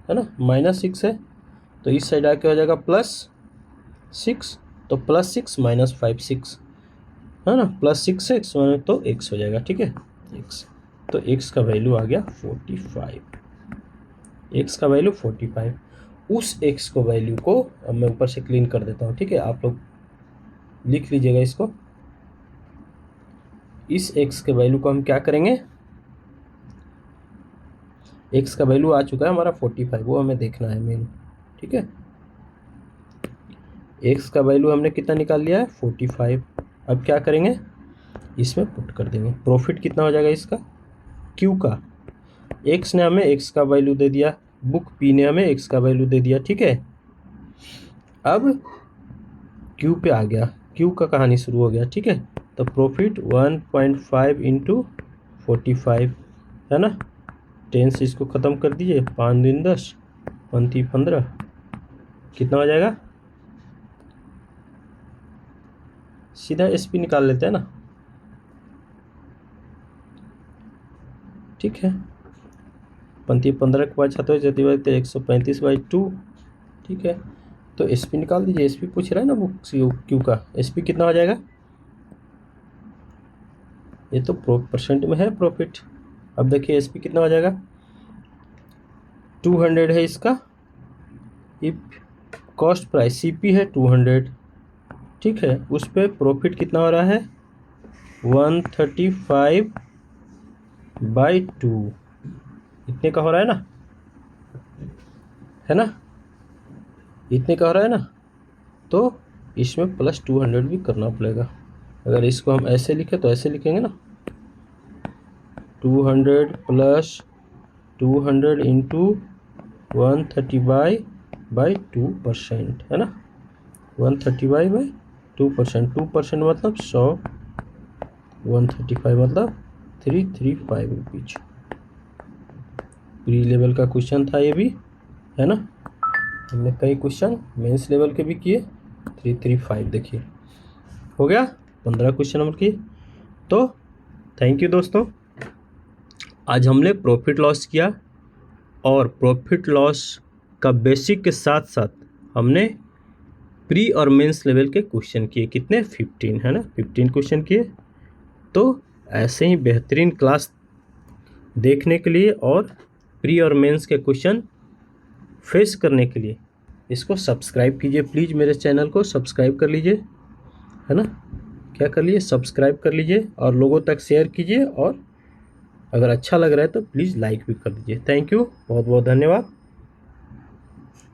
है ना, -6 है तो इस साइड आके हो जाएगा +6, तो +6 माइनस 5 6, है ना, +6 x तो x हो जाएगा, ठीक है, x, तो x का वैल्यू आ गया 45, x का वैल्यू 45। उस x को वैल्यू को अब मैं ऊपर से क्लीन कर देता हूँ, ठीक है, आप लोग लिख लीजिएगा इसको। इस x के वैल्यू को हम क्या करेंगे, x का वैल्यू आ चुका है हमारा 45, वो हमें देखना है मेन, ठीक है। x का वैल्यू हमने कितना निकाल लिया है, 45। अब क्या करेंगे, इसमें पुट कर देंगे, प्रॉफिट कितना हो जाएगा इसका, q का, x ने हमें x का वैल्यू दे दिया, बुक p ने हमें x का वैल्यू दे दिया, ठीक है। अब q पे आ गया, q का कहानी शुरू हो गया, ठीक है। तो प्रॉफिट 1.5 इंटू 45, है ना, 10 से इसको ख़त्म कर दीजिए, 5 दिन 10, 5 15, कितना हो जाएगा, सीधा SP निकाल लेते हैं ना, ठीक है। 5 15 के बाद 7 135/2 ठीक है। तो एस पी निकाल दीजिए, एस पी पूछ रहा है ना वो क्यू का, एस पी कितना हो जाएगा, ये तो परसेंट में है प्रॉफिट। अब देखिए एस पी कितना हो जाएगा, 200 है इसका, if cost price C P है 200, ठीक है, उस पर प्रॉफिट कितना हो रहा है 135/2, इतने का हो रहा है ना, है ना, इतने का हो रहा है ना, तो इसमें प्लस 200 भी करना पड़ेगा। अगर इसको हम ऐसे लिखें तो ऐसे लिखेंगे ना, 200 प्लस 200 इंटू 135/2%, है ना, 135/2%, 2% मतलब 100, 135 मतलब 335 रुपीज। प्री लेवल का क्वेश्चन था ये भी, है ना, हमने कई क्वेश्चन मेंस लेवल के भी किए। 335 देखिए हो गया, 15 क्वेश्चन नंबर किए। तो थैंक यू दोस्तों, आज हमने प्रॉफिट लॉस किया, और प्रॉफिट लॉस का बेसिक के साथ साथ हमने प्री और मेंस लेवल के क्वेश्चन किए, कितने 15, है ना, 15 क्वेश्चन किए। तो ऐसे ही बेहतरीन क्लास देखने के लिए और प्री और मेंस के क्वेश्चन फेस करने के लिए इसको सब्सक्राइब कीजिए, प्लीज़ मेरे चैनल को सब्सक्राइब कर लीजिए, है ना, क्या कर लीजिए, सब्सक्राइब कर लीजिए और लोगों तक शेयर कीजिए, और अगर अच्छा लग रहा है तो प्लीज़ लाइक भी कर दीजिए। थैंक यू, बहुत बहुत धन्यवाद।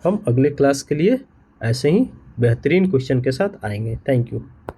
हम अगले क्लास के लिए ऐसे ही बेहतरीन क्वेश्चन के साथ आएंगे। Thank you.